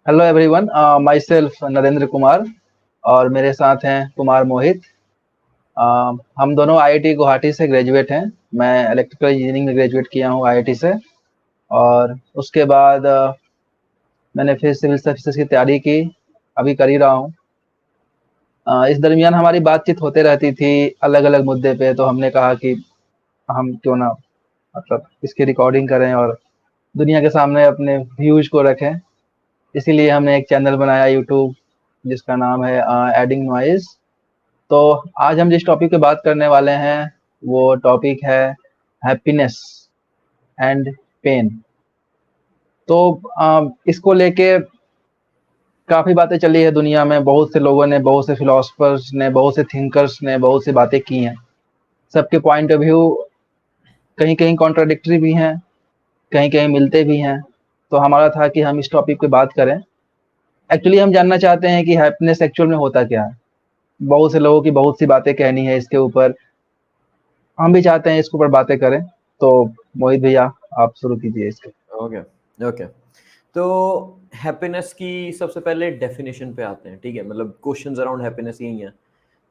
Hello everyone, my self Narendra Kumar और मेरे साथ हैं कुमार मोहित। हम दोनों आईआईटी गुवाहाटी से ग्रेजुएट हैं। मैं इलेक्ट्रिकल इंजीनियरिंग में ग्रेजुएट किया हूँ आईआईटी से। और उसके बाद मैंने फिर सिविल सर्विसेज की तैयारी की, अभी कर ही रहा हूँ। इस दरमियान हमारी बातचीत होते रहती थी अलग अलग मुद्दे पे, तो हमने कहा कि हम क्यों ना मतलब इसकी रिकॉर्डिंग करें और दुनिया के सामने अपने व्यूज को रखें। इसीलिए हमने एक चैनल बनाया यूट्यूब, जिसका नाम है एडिंग नॉइज। तो आज हम जिस टॉपिक पे बात करने वाले हैं वो टॉपिक है हैप्पीनेस एंड पेन। तो इसको लेके काफ़ी बातें चली है दुनिया में। बहुत से लोगों ने, बहुत से फिलोसफर्स ने, बहुत से थिंकर्स ने बहुत सी बातें की हैं। सबके पॉइंट ऑफ व्यू कहीं कहीं कॉन्ट्राडिक्टरी भी हैं, कहीं कहीं मिलते भी हैं। तो हमारा था कि हम इस टॉपिक पे बात करें। एक्चुअली हम जानना चाहते हैं कि हैप्पीनेस एक्चुअल में होता क्या है। बहुत से लोगों की बहुत सी बातें कहनी है इसके ऊपर। हम भी चाहते हैं इसके ऊपर बातें करें। तो मोहित भैया, आप शुरू कीजिए इसके। Okay okay. तो हैप्पीनेस की सबसे पहले डेफिनेशन पे आते हैं, ठीक है। मतलब क्वेश्चंस अराउंड हैप्पीनेस यही हैं।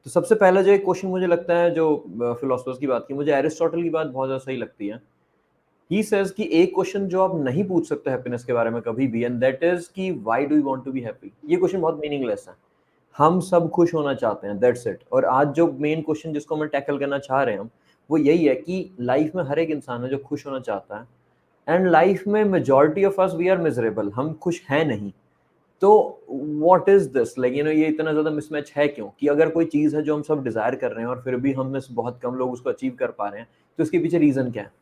तो सबसे पहला जो एक क्वेश्चन मुझे लगता है, जो फिलोसफर्स की बात की, मुझे एरिस्टोटल की बात बहुत ज़्यादा सही लगती है। ही सेज कि एक क्वेश्चन जो आप नहीं पूछ सकते हैप्पीनेस के बारे में कभी भी, एंड दैट इज कि why do you want to be happy. ये क्वेश्चन बहुत मीनिंगलेस है। हम सब खुश होना चाहते हैं, दैट्स इट। और आज जो मेन क्वेश्चन जिसको मैं टैकल करना चाह रहे हैं हम, वो यही है कि लाइफ में हर एक इंसान है जो खुश होना चाहता है, एंड लाइफ में majority of us we are miserable, हम खुश हैं नहीं। तो व्हाट इज दिस, लाइक ये इतना ज्यादा मिसमैच है क्यों, कि अगर कोई चीज है जो हम सब डिजायर कर रहे हैं और फिर भी हम में से बहुत कम लोग उसको अचीव कर पा रहे हैं, तो इसके पीछे रीजन क्या है।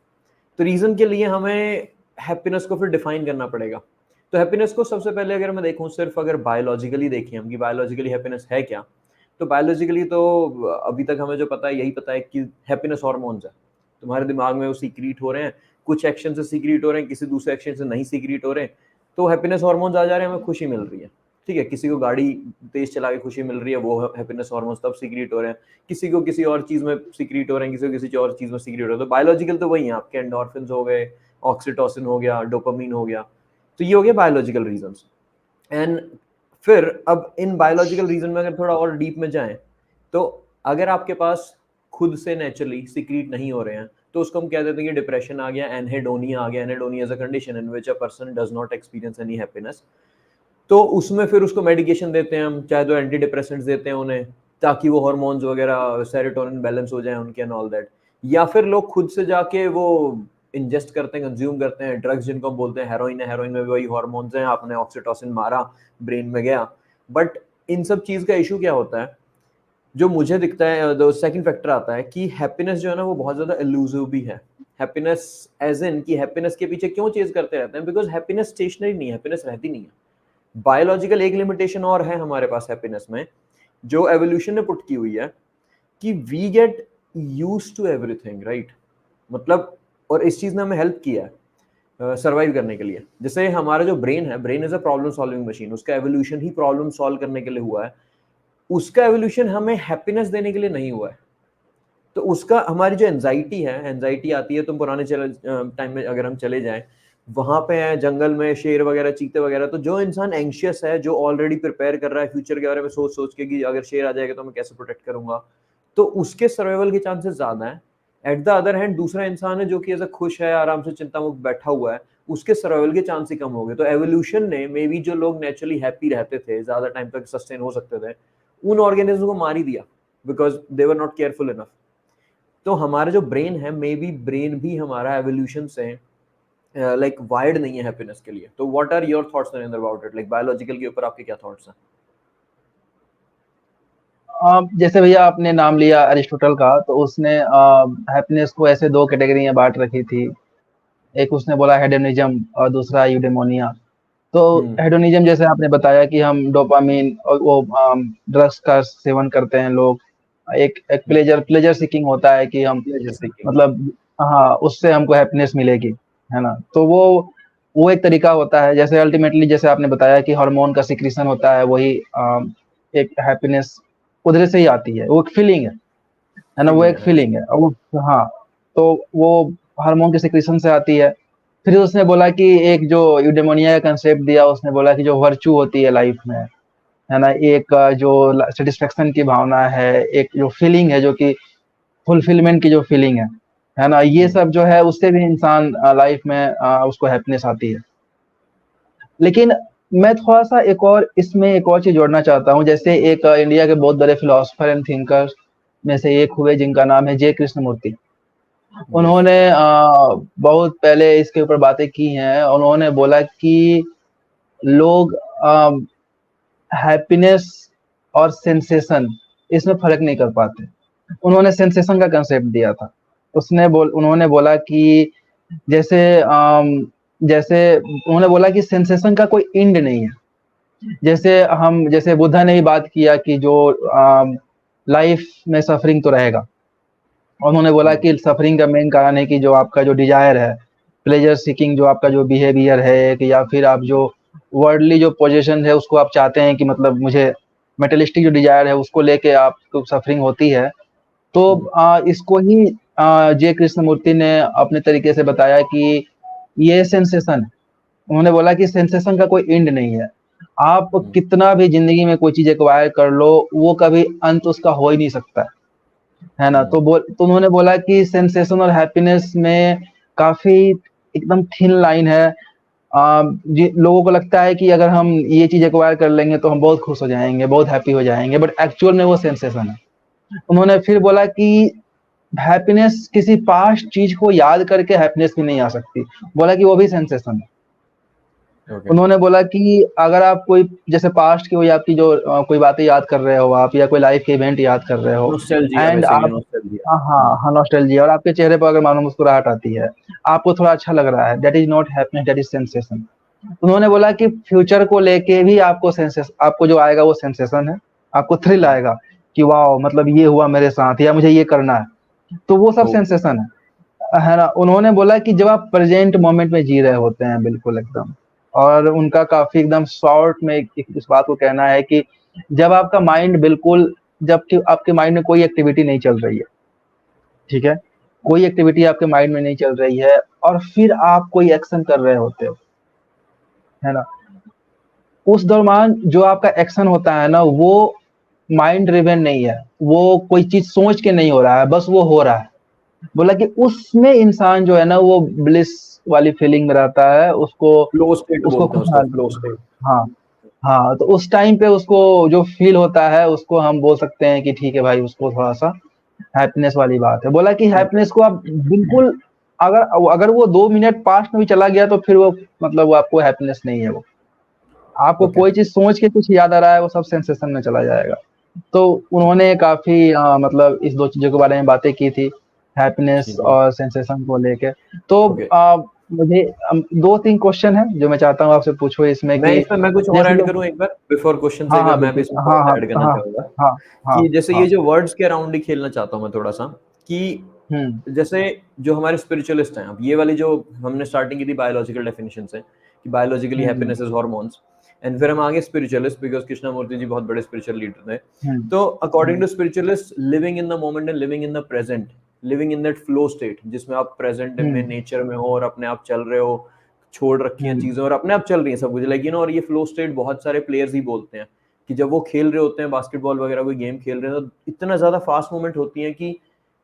तो रीजन के लिए हमें हैप्पीनेस को फिर डिफाइन करना पड़ेगा। तो हैप्पीनेस को सबसे पहले अगर मैं देखूं, सिर्फ अगर बायोलॉजिकली देखें हम कि बायोलॉजिकली हैप्पीनेस है क्या, तो बायोलॉजिकली तो अभी तक हमें जो पता है यही पता है कि हैप्पीनेस हार्मोन्स है। तुम्हारे दिमाग में वो सीक्रेट हो रहे हैं, कुछ एक्शन से सीक्रेट हो रहे हैं, किसी दूसरे एक्शन से नहीं सीक्रेट हो रहे हैं। तो हैप्पीनेस हार्मोन्स आ जा रहे हैं, हमें खुशी मिल रही है। ठीक है, किसी को गाड़ी तेज चला के खुशी मिल रही है, वो हैप्पीनेस हार्मोन्स तब सीक्रेट हो रहे हैं। किसी को किसी और चीज में सीक्रेट हो रहे हैं, किसी को किसी और चीज में सीक्रेट हो रहे हैं। तो बायोलॉजिकल तो वही है, आपके एंडोर्फिन्स हो गए, ऑक्सीटोसिन हो गया, डोपामीन हो गया। तो ये हो गया बायोलॉजिकल रीजंस। एंड फिर अब इन बायोलॉजिकल रीजन में अगर थोड़ा और डीप में जाएं, तो अगर आपके पास खुद से नेचुरली सीक्रेट नहीं हो रहे हैं, तो उसको हम कह देते हैं कि डिप्रेशन आ गया, एनहेडोनिया आ गया। Anhedonia is a condition in which a person does not experience any happiness. तो उसमें फिर उसको मेडिकेशन देते हैं हम, चाहे तो एंटी डिप्रेसेंट्स देते हैं उन्हें, ताकि वो हार्मोन्स वगैरह सेरोटोनिन बैलेंस हो जाए उनके एंड ऑल दैट। या फिर लोग खुद से जाके वो इंजेस्ट करते हैं, कंज्यूम करते हैं ड्रग्स, जिनको हम बोलते हैं हेरोइन है। हेरोइन में भी वही हार्मोन्स हैं, आपने ऑक्सीटोसिन मारा, ब्रेन में गया। बट इन सब चीज का इशू क्या होता है, जो मुझे दिखता है, सेकंड फैक्टर आता है कि हैप्पीनेस जो है ना, वो बहुत ज्यादा इल्यूसिव भी है। हैप्पीनेस एज इन कि हैप्पीनेस के पीछे क्यों चेज करते रहते हैं, बिकॉज हैप्पीनेस स्टेशनरी नहीं है, हैप्पीनेस रहती नहीं है। बायोलॉजिकल एक लिमिटेशन और है हमारे पास हैप्पीनेस में, जो एवोल्यूशन ने पुट की हुई है, कि we get use to everything, right. मतलब, और इस चीज ने हमें हेल्प किया है सर्वाइव करने के लिए। जैसे हमारा जो ब्रेन है, brain is a problem solving machine, उसका एवोल्यूशन ही प्रॉब्लम सॉल्व करने के लिए हुआ है। उसका एवोल्यूशन हमें हैप्पीनेस देने के लिए नहीं हुआ है। तो उसका, हमारी जो एंजाइटी है, एंजाइटी आती है, तुम पुराने टाइम में अगर हम चले जाएं, वहां पे है जंगल में शेर वगैरह, चीते वगैरह। तो जो इंसान एंशियस है, जो ऑलरेडी प्रिपेयर कर रहा है फ्यूचर के बारे में, सोच सोच के कि अगर शेर आ जाएगा तो मैं कैसे प्रोटेक्ट करूंगा, तो उसके सर्वाइवल के चांसेस ज्यादा है। एट द अदर हैंड, दूसरा इंसान है जो कि ऐसा खुश है, आराम से चिंता मुक्त बैठा हुआ है, उसके सर्वाइवल के चांस ही कम हो गए। तो एवोल्यूशन ने, मे बी जो लोग नेचुरली हैप्पी रहते थे, ज्यादा टाइम तक सस्टेन हो सकते थे, उन ऑर्गेनिज्म को मार ही दिया, because they were not careful enough. तो हमारा जो ब्रेन है, मे बी ब्रेन भी हमारा एवोल्यूशन से लाइक वायर्ड नहीं है हैप्पीनेस के लिए। तो what are your thoughts Narendra about it, like biological के ऊपर आपके क्या थॉट्स हैं। जैसे भैया आपने नाम लिया अरिस्टोटल का, तो उसने हैप्पीनेस को ऐसे दो कैटेगरी में बांट रखी थी। एक उसने बोला हेडोनिज्म और दूसरा यूडेमोनिया। तो हम्म। हेडोनिज्म जैसे आपने बताया कि हम डोपामिन और वो ड्रग्स का सेवन करते हैं लोग। एक एक प्लेजर प्लेजर सीकिंग होता है कि हम प्लेजर सीकिंग। मतलब, हाँ, उससे हमको हैप्पीनेस मिलेगी, है ना। तो वो एक तरीका होता है। जैसे अल्टीमेटली जैसे आपने बताया कि हार्मोन का सिक्रीशन होता है, वही एक हैप्पीनेस उधर से ही आती है। वो एक फीलिंग है ना, वो फीलिंग एक है। फीलिंग है। और हाँ, तो वो हार्मोन के सिक्रीशन से आती है। फिर उसने बोला कि एक जो यूडेमोनिया का कंसेप्ट दिया, उसने बोला कि जो वर्च्यू होती है लाइफ में, है ना, एक जो सेटिस्फेक्शन की भावना है, एक जो फीलिंग है जो कि फुलफिलमेंट की जो फीलिंग है ना, ये सब जो है उससे भी इंसान लाइफ में उसको हैप्पीनेस आती है। लेकिन मैं थोड़ा-सा एक और चीज़ जोड़ना चाहता हूँ। जैसे एक इंडिया के बहुत बड़े फिलॉसफर एंड थिंकर्स में से एक हुए जिनका नाम है जे कृष्णमूर्ति। यस। उन्होंने बहुत पहले इसके ऊपर बातें की हैं। उन्होंने बोला कि लोग हैप्पीनेस और सेंसेशन इसमें फ़र्क नहीं कर पाते। उन्होंने सेंसेशन का कांसेप्ट दिया था। उन्होंने बोला कि जैसे जैसे उन्होंने बोला कि सेंसेशन का कोई एंड नहीं है। जैसे बुद्धा ने भी बात किया कि जो लाइफ में सफरिंग तो रहेगा। उन्होंने बोला कि सफरिंग का मेन कारण है कि जो आपका जो डिजायर है, प्लेजर सीकिंग जो आपका जो बिहेवियर है, कि या फिर आप जो वर्ल्डली जो पोजीशन है उसको आप चाहते हैं कि मतलब मुझे मेटेरियलिस्टिक जो डिजायर है उसको लेके आपको सफरिंग होती है। तो इसको ही जे कृष्णमूर्ति ने अपने तरीके से बताया कि ये सेंसेशन, उन्होंने बोला कि सेंसेशन का कोई एंड नहीं है। आप कितना भी जिंदगी में कोई चीज एक्वायर कर लो, वो कभी अंत उसका हो ही नहीं सकता है ना। तो उन्होंने बोला कि सेंसेशन और हैप्पीनेस में काफी एकदम थिन लाइन है। लोगों को लगता है कि अगर हम ये चीज एक्वायर कर लेंगे तो हम बहुत खुश हो जाएंगे, बहुत हैप्पी हो जाएंगे, बट एक्चुअल में वो सेंसेशन है। उन्होंने फिर बोला कि हैप्पीनेस किसी पास्ट चीज को याद करके हैप्पीनेस भी नहीं आ सकती, बोला कि वो भी सेंसेशन है। उन्होंने बोला कि अगर आप कोई जैसे पास्ट की कोई आपकी जो कोई बातें याद कर रहे हो आप, या कोई लाइफ के इवेंट याद कर रहे हो, नॉस्टैल्जिया, एंड बेसिकली आप नॉस्टैल्जिया। हाँ नॉस्टैल्जिया, और आपके चेहरे पर अगर मानो मुस्कुराहट आती है, आपको थोड़ा अच्छा लग रहा है, that is not happiness, that is sensation. उन्होंने बोला कि फ्यूचर को लेके भी आपको जो आएगा वो सेंसेशन है। आपको थ्रिल आएगा कि वाओ, मतलब ये हुआ मेरे साथ या मुझे ये करना है, तो वो सब ओके। सेंसेशन है ना। उन्होंने बोला कि जब आप प्रेजेंट मोमेंट में जी रहे होते हैं बिल्कुल एकदम, और उनका काफी एकदम शॉर्ट में इस बात को कहना है कि जब आपका माइंड बिल्कुल, जबकि आपके माइंड में कोई एक्टिविटी नहीं चल रही है, ठीक है, कोई एक्टिविटी आपके माइंड में नहीं चल रही है, और फिर आप कोई एक्शन कर रहे होते हो, है ना, उस दौरान जो आपका एक्शन होता है ना, वो माइंड ड्रिवन नहीं है, वो कोई चीज सोच के नहीं हो रहा है, बस वो हो रहा है। बोला कि उसमें इंसान जो है ना वो ब्लिस वाली फीलिंग में रहता है, उसको फ्लो स्टेट उसको बोलते हैं उसको, खुशहाल, फ्लो स्टेट। हाँ हाँ, तो उस टाइम पे उसको जो फील होता है उसको हम बोल सकते हैं कि ठीक है भाई, उसको थोड़ा सा हैप्पीनेस वाली बात है। बोला कि हैप्पीनेस को आप बिल्कुल, अगर अगर वो 2 मिनट पास्ट में भी चला गया तो फिर वो मतलब वो आपको हैप्पीनेस नहीं है। वो आपको ओके। कोई चीज सोच के कुछ याद आ रहा है, वो सब सेंसेशन में चला जाएगा। तो उन्होंने काफी मतलब इस दो चीजों के बारे में बातें की थी, हैप्पीनेस ठीक है। और सेंसेशन को लेके। तो ओके। मुझे 2-3 क्वेश्चन है जो मैं चाहता हूँ आपसे पूछो इसमें, मैं कि इसमें मैं कुछ और जैसे ऐड लोग, करूं एक बार बिफोर क्वेश्चन से, हाँ अगर हाँ मैं भी बिल्कुल, इसमें थोड़ा हाँ सा हाँ ऐड करना हाँ चाहूंगा हाँ हाँ कि जैसे हाँ, ये जो वर्ड्स के अराउंड ही खेलना चाहता हूं मैं थोड़ा सा, कि हम्म जैसे जो हमारे स्पिरिचुअलिस्ट हैं, अब ये वाली जो हमने स्टार्टिंग की थी बायोलॉजिकल डेफिनेशन से कि biologically hmm happiness is hormones, and फिर हम आगे स्पिरिचुअलिस्ट, बिकॉज कृष्णमूर्ति जी बहुत बड़े स्पिरिचुअल लीडर थे। हम्म तो according hmm to spiritualist, living in the moment and living in the present, living in that flow state जिसमें आप प्रेजेंट में हम्म नेचर में हो और अपने आप चल रहे हो, छोड़ रखी हैं हम्म चीजें और अपने आप चल रही हैं सब कुछ, लेकिन और ये फ्लो स्टेट बहुत सारे प्लेयर्स ही बोलते हैं कि जब वो खेल रहे होते हैं बास्केटबॉल वगैरह कोई गेम खेल रहे हैं, तो इतना ज्यादा फास्ट मूवमेंट होती है कि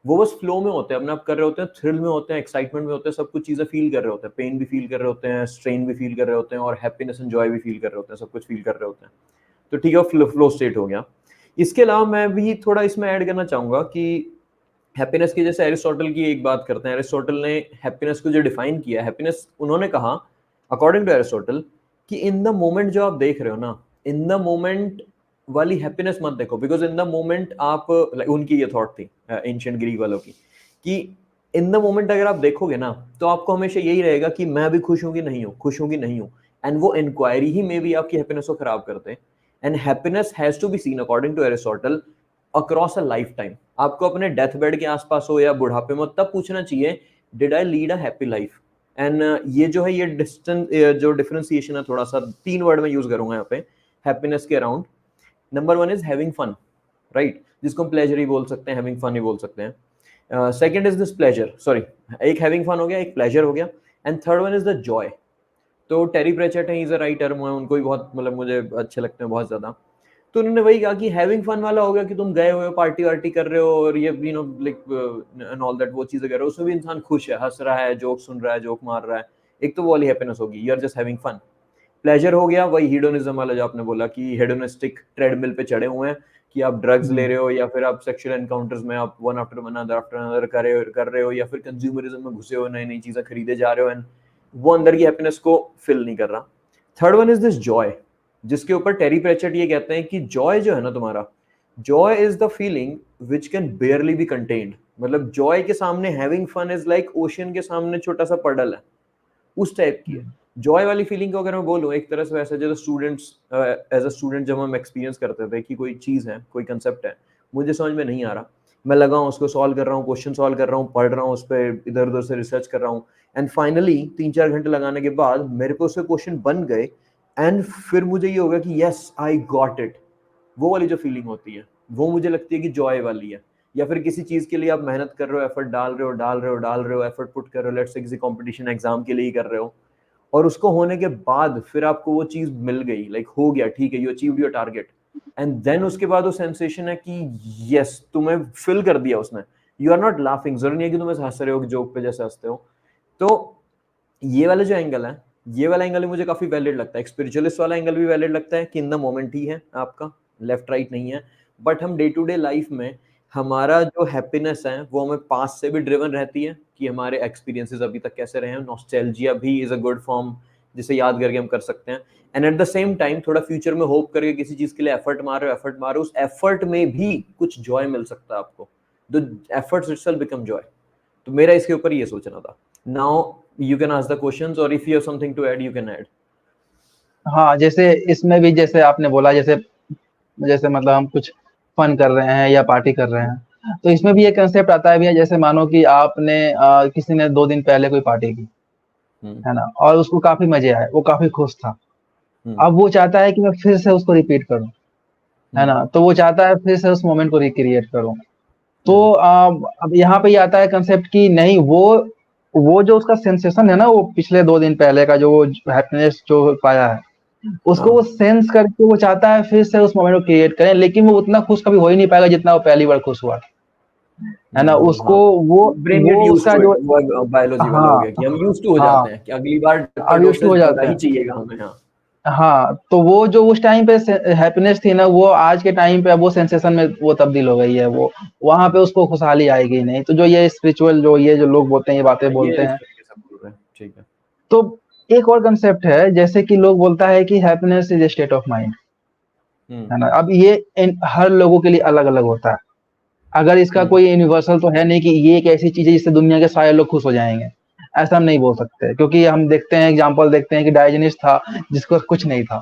वो बस फ्लो में होते हैं, अपने आप कर रहे होते हैं, थ्रिल में होते हैं, एक्साइटमेंट में होते हैं, सब कुछ चीजें फील कर रहे होते हैं, पेन भी फील कर रहे होते हैं, स्ट्रेन भी फील कर रहे होते हैं, और हैप्पीनेस एंड जॉय भी फील कर रहे होते हैं, सब कुछ फील कर रहे होते हैं। तो ठीक है, फ्लो स्टेट हो गया। इसके अलावा मैं भी थोड़ा इसमें ऐड करना चाहूंगा कि हैप्पीनेस की, जैसे एरिस्टोटल की एक बात करते हैं, एरिस्टोटल ने हैप्पीनेस को जो डिफाइन किया, हैप्पीनेस उन्होंने कहा अकॉर्डिंग टू एरिस्टोटल कि इन द मोमेंट जो आप देख रहे हो ना, इन द मोमेंट वाली हैप्पीनेस मत देखो, बिकॉज इन द मोमेंट आप, उनकी ये थॉट थी एंशिएंट ग्रीक वालों की, कि इन द मोमेंट अगर आप देखोगे ना तो आपको हमेशा यही रहेगा कि मैं भी खुश हूं कि नहीं हूं, खुश हूं कि नहीं हूं, एंड वो इंक्वायरी ही में भी आपकी हैप्पीनेस को खराब करते हैं। And happiness has to be seen according to Aristotle across a lifetime. आपको अपने डेथ बेड के आसपास हो या बुढ़ापे में, तब पूछना चाहिए did I lead a happy life. And ये जो है, ये डिस्टेंस, जो डिफरेंशिएशन है, थोड़ा सा 3 वर्ड में यूज करूंगा यहाँ पे हैप्पीनेस के अराउंड। Number 1 is having fun, right, जिसको हम प्लेजर ही बोल सकते हैं, हैविंग फन ही बोल सकते हैं। Second is this pleasure, sorry, एक हैविंग फन हो गया, एक प्लेजर हो गया, and third one is the Joy. तो टेरी प्रेचेट है, इज अ राइटर, मैं उनको भी बहुत मतलब मुझे अच्छे लगते हैं बहुत ज्यादा। तो उन्होंने वही कहा कि हैविंग फन वाला हो गया कि तुम गए हुए हो, पार्टी वार्टी कर रहे हो और ये you know like and all that, वो चीजें कर रहे हो, उसमें भी इंसान खुश है, हंस रहा है, जोक सुन रहा है, जोक मार रहा है, एक तो वो वाली हैप्पीनेस होगी, you are just having fun. Pleasure हो गया वही हीडोनिज्म वाला जो आपने बोला कि हेडोनिस्टिक ट्रेडमिल पे चढ़े हुए हैं, कि आप ड्रग्स ले रहे हो या फिर आप सेक्सुअल एनकाउंटर्स में आप वन आफ्टर अनदर कर रहे हो या फिर कंज्यूमरिज्म में घुसे हो, नई नई चीजें खरीदे जा रहे हो, एंड वो अंदर की हैप्पीनेस को फिल नहीं कर रहा। Third one is this Joy, जिसके ऊपर टेरी प्रेचेट ये कहते हैं कि जॉय जो है ना तुम्हारा, joy is the feeling which can barely be contained. मतलब जॉय के सामने having fun is like ocean के सामने छोटा सा पडल है, उस टाइप की है। जॉय वाली फीलिंग को अगर मैं बोलूँ एक तरह से, वैसे जो स्टूडेंट्स एज अ स्टूडेंट जब हम एक्सपीरियंस करते थे कि कोई चीज़ है, कोई कंसेप्ट है, मुझे समझ में नहीं आ रहा, मैं लगा हूँ उसको सॉल्व कर रहा हूँ, क्वेश्चन सॉल्व कर रहा हूँ, पढ़ रहा हूँ, उस पर इधर उधर से रिसर्च कर रहा हूँ, एंड फाइनली 3-4 घंटे लगाने के बाद मेरे को उसके क्वेश्चन बन गए, एंड फिर मुझे ये होगा कि यस आई गॉट इट। वो वाली जो फीलिंग होती है वो मुझे लगती है कि जॉय वाली है। या फिर किसी चीज के लिए आप मेहनत कर रहे हो, एफर्ट डाल रहे हो, एफर्ट पुट कर रहे हो, लेट्स से किसी कंपटीशन एग्जाम के लिए ही कर रहे हो, और उसको होने के बाद फिर आपको वो चीज मिल गई, लाइक हो गया, ठीक है, you achieved your target, and then उसके बाद वो सेंसेशन है कि यस तुम्हें फिल कर दिया उसने, यू आर नॉट लाफिंग, जरूरी नहीं है कि तुम हंस रहे हो जोक पे जैसे हंसते हो। तो ये वाला जो एंगल है, ये वाला एंगल भी मुझे काफी वैलिड लगता है। स्पिरिचुअलिस्ट वाला एंगल भी वैलिड लगता है कि इन द मोमेंट ही है आपका, लेफ्ट राइट नहीं है। बट हम डे टू डे लाइफ में हमारा जो हैप्पीनेस है वो हमें पास्ट से भी ड्रिवन रहती है कि हमारे एक्सपीरियंसेस अभी तक कैसे रहे हैं। नॉस्टैल्जिया भी इज अ गुड फॉर्म जिसे याद करके हम कर सकते हैं, and at the same time थोड़ा फ्यूचर में होप करके किसी चीज के लिए एफर्ट मार रहे हो, उस एफर्ट में भी कुछ जॉय मिल सकता है आपको, the efforts itself become joy. तो मेरा इसके ऊपर ये सोचना था। Now you can ask the questions, और if you have something to add you can add. हाँ, जैसे इसमें भी जैसे आपने बोला, जैसे जैसे मतलब हम कुछ फन कर रहे हैं या पार्टी कर रहे हैं, तो इसमें भी ये कंसेप्ट आता है भैया, जैसे मानो कि आपने किसी ने 2 दिन पहले कोई पार्टी की, है ना? और उसको काफ़ी मज़े आए, वो काफ़ी खुश था। अब वो चाहता है कि मैं फिर से उसको रिपीट करूँ, है ना? तो वो चाहता है फिर से उस मोमेंट को रिक्रिएट करूँ। तो अब यहाँ पे ये आता है कंसेप्ट कि नहीं, वो जो उसका सेंसेशन है ना, वो पिछले 2 दिन पहले का जो वो हैप्पीनेस जो पाया है, उसको वो सेंस करके वो चाहता है फिर से उस मोमेंट को क्रिएट करें, लेकिन वो उतना खुश कभी हो ही नहीं पाएगा जितना वो पहली बार खुश हुआ, है ना? उसको हाँ, वो ब्रेन गेट वो यूज्ड उसका टू इट, जो वो बायोलॉजी वाला हो हाँ, गया कि हम यूज्ड टू हो हाँ, जाते हैं कि अगली बार का अब यूज़्ड टू डोसेज हो ज्यादा जाते ही हैं। चाहिएगा हमें। हाँ। हाँ, तो वो जो उस टाइम पे हैप्पीनेस थी ना, वो आज के टाइम पे अब वो सेंसेशन में वो तब्दील हो गई है। वो वहाँ पे उसको खुशहाली आएगी नहीं। तो जो ये स्पिरिचुअल जो ये जो लोग बोलते हैं, ये बातें बोलते ये इस हैं, तरीके से बोल रहे हैं, ठीक है। तो एक और कंसेप्ट है, जैसे कि लोग बोलता है कि happiness is a state of mind, है ना? अब ये हर लोगों के लिए अलग-अलग होता है। अगर इसका कोई यूनिवर्सल तो है नहीं कि ये एक ऐसी चीज़ है जिससे दुनिया के सारे लोग खुश हो जाएँगे। ऐसा हम नहीं बोल सकते, क्योंकि हम देखते हैं, एग्ज़ाम्पल देखते हैं कि डायोजेनिस था, जिसके पास कुछ नहीं था,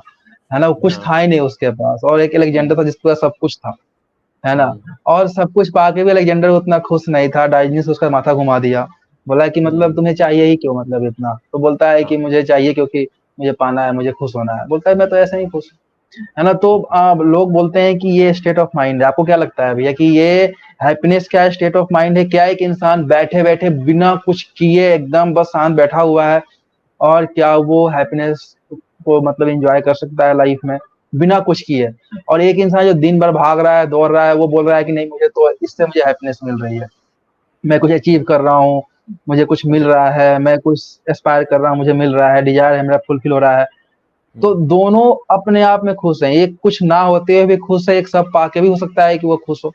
है ना? वो कुछ हाँ। था ही नहीं उसके पास, और एक अलेक्जेंडर था जिसके पास सब कुछ था, है ना? हम्म। और सब कुछ पाके भी अलेक्जेंडर उतना खुश नहीं था, डायोजेनिस उसका माथा घुमा दिया। बोला कि मतलब तुम्हें चाहिए ही क्यों, मतलब इतना? तो बोलता है कि हाँ। मुझे चाहिए क्योंकि मुझे पाना है, मुझे खुश होना है। बोलता है मैं तो ऐसे ही खुश हूँ, है ना? तो लोग बोलते हैं कि ये स्टेट ऑफ माइंड है। आपको क्या लगता है भैया कि ये हैप्पीनेस क्या स्टेट ऑफ माइंड है? क्या एक इंसान बैठे-बैठे बिना कुछ किए एकदम बस शांत बैठा हुआ है, और क्या वो हैप्पीनेस को मतलब एन्जॉय कर सकता है लाइफ में बिना कुछ किए? और एक इंसान जो दिन भर भाग रहा है, दौड़ रहा है, वो बोल रहा है कि नहीं, मुझे तो इससे मुझे हैप्पीनेस मिल रही है। मैं कुछ अचीव कर रहा हूँ, मुझे कुछ मिल अच्छा। रहा है, मैं कुछ एस्पायर कर रहा हूँ, मुझे मिल रहा है, डिज़ायर है मेरा फुलफिल हो रहा है। तो दोनों अपने आप में खुश हैं। एक कुछ ना होते हुए भी खुश है, एक सब पाके भी हो सकता है कि वो खुश हो,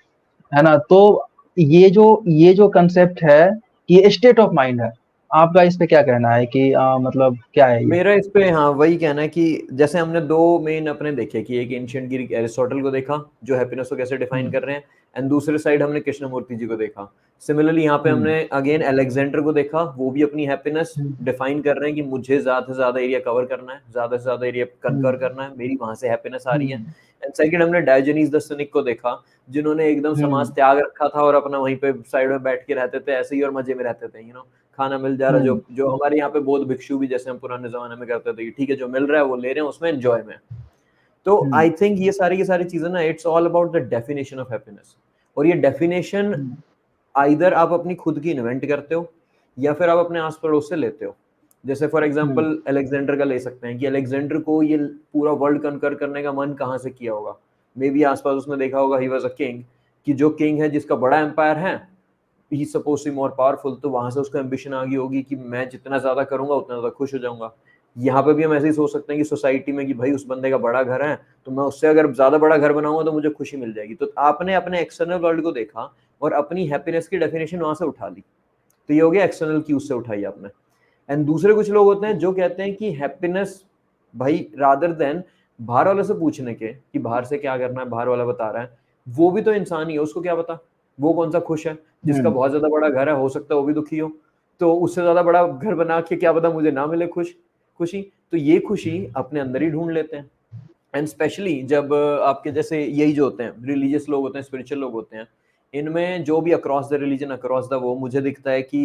है ना? तो ये जो कंसेप्ट है, ये स्टेट ऑफ माइंड है। आपका इस पे क्या कहना है कि मतलब क्या है ये? मेरा इस पे हाँ वही कहना है कि जैसे हमने दो मेन अपने देखे कि एक एंशिएंट ग्रीक एरिस्टोटल को देखा जो हैप्पीनेस को कैसे डिफाइन हुँ, कर रहे हैं, एंड दूसरे साइड हमने कृष्णमूर्ति जी को देखा। सिमिलरली यहाँ पे हुँ, हमने अगेन अलेक्जेंडर को देखा, वो भी अपनी हैप्पीनेस हुँ, डिफाइन कर रहे हैं कि मुझे ज्यादा से ज्यादा एरिया कवर करना है, ज्यादा से ज्यादा एरिया हुँ, कंकर करना है, मेरी वहां से हैप्पीनेस आ रही है। हुँ, एंड सेकंड हमने डायोजेनीस द सिनिक को देखा, जिन्होंने एकदम समाज हुँ, त्याग रखा था और अपना वहीं पे साइड में बैठ के रहते थे ऐसे ही और मजे में रहते थे, खाना मिल जा रहा, हुँ, जो जो हमारे यहाँ पे बौद्ध भिक्षु भी जैसे हम पुराने जमाने में करते थे, ठीक है जो मिल रहा है वो ले रहे हैं, उसमें एंजॉय में। तो हुँ, आई थिंक ये सारी की सारी चीजें ना, it's all about the definition of happiness. और ये डेफिनेशन हुँ, आइदर आप अपनी खुद की इन्वेंट करते हो या फिर आप अपने आस पड़ोस से लेते हो। जैसे फॉर एग्जांपल अलेक्जेंडर का ले सकते हैं कि अलेक्जेंडर को ये पूरा वर्ल्ड कनकर करने का मन कहाँ से किया होगा, मे बी आसपास उसने देखा होगा ही वाज अ किंग, कि जो किंग है जिसका बड़ा एम्पायर है, ही सपोज टू मोर पावरफुल, तो वहां से उसको एम्बिशन आ गई होगी कि मैं जितना ज्यादा करूंगा उतना ज्यादा खुश हो जाऊंगा। यहाँ पे भी हम ऐसे ही सोच सकते हैं कि सोसाइटी में कि भाई उस बंदे का बड़ा घर है, तो मैं उससे अगर ज्यादा बड़ा घर बनाऊंगा तो मुझे खुशी मिल जाएगी। तो आपने अपने एक्सटर्नल वर्ल्ड को देखा और अपनी हैप्पीनेस की डेफिनेशन वहां से उठा ली, तो ये हो गया एक्सटर्नल की, उससे उठाई आपने। एंड दूसरे कुछ लोग होते हैं जो कहते हैं कि हैप्पीनेस भाई रादर देन बाहर वाले से पूछने के कि बाहर से क्या करना है, बाहर वाला बता रहा है, वो भी तो इंसान ही है, उसको क्या पता वो कौन सा खुश है। जिसका बहुत ज्यादा बड़ा घर है, हो सकता है वो भी दुखी हो, तो उससे ज्यादा बड़ा घर बना के क्या पता मुझे ना मिले खुशी। तो ये खुशी अपने अंदर ही ढूंढ लेते हैं। एंड स्पेशली जब आपके जैसे यही जो होते हैं रिलीजियस लोग होते हैं, स्पिरिचुअल लोग होते हैं, इनमें जो भी across the religion across the वो मुझे दिखता है कि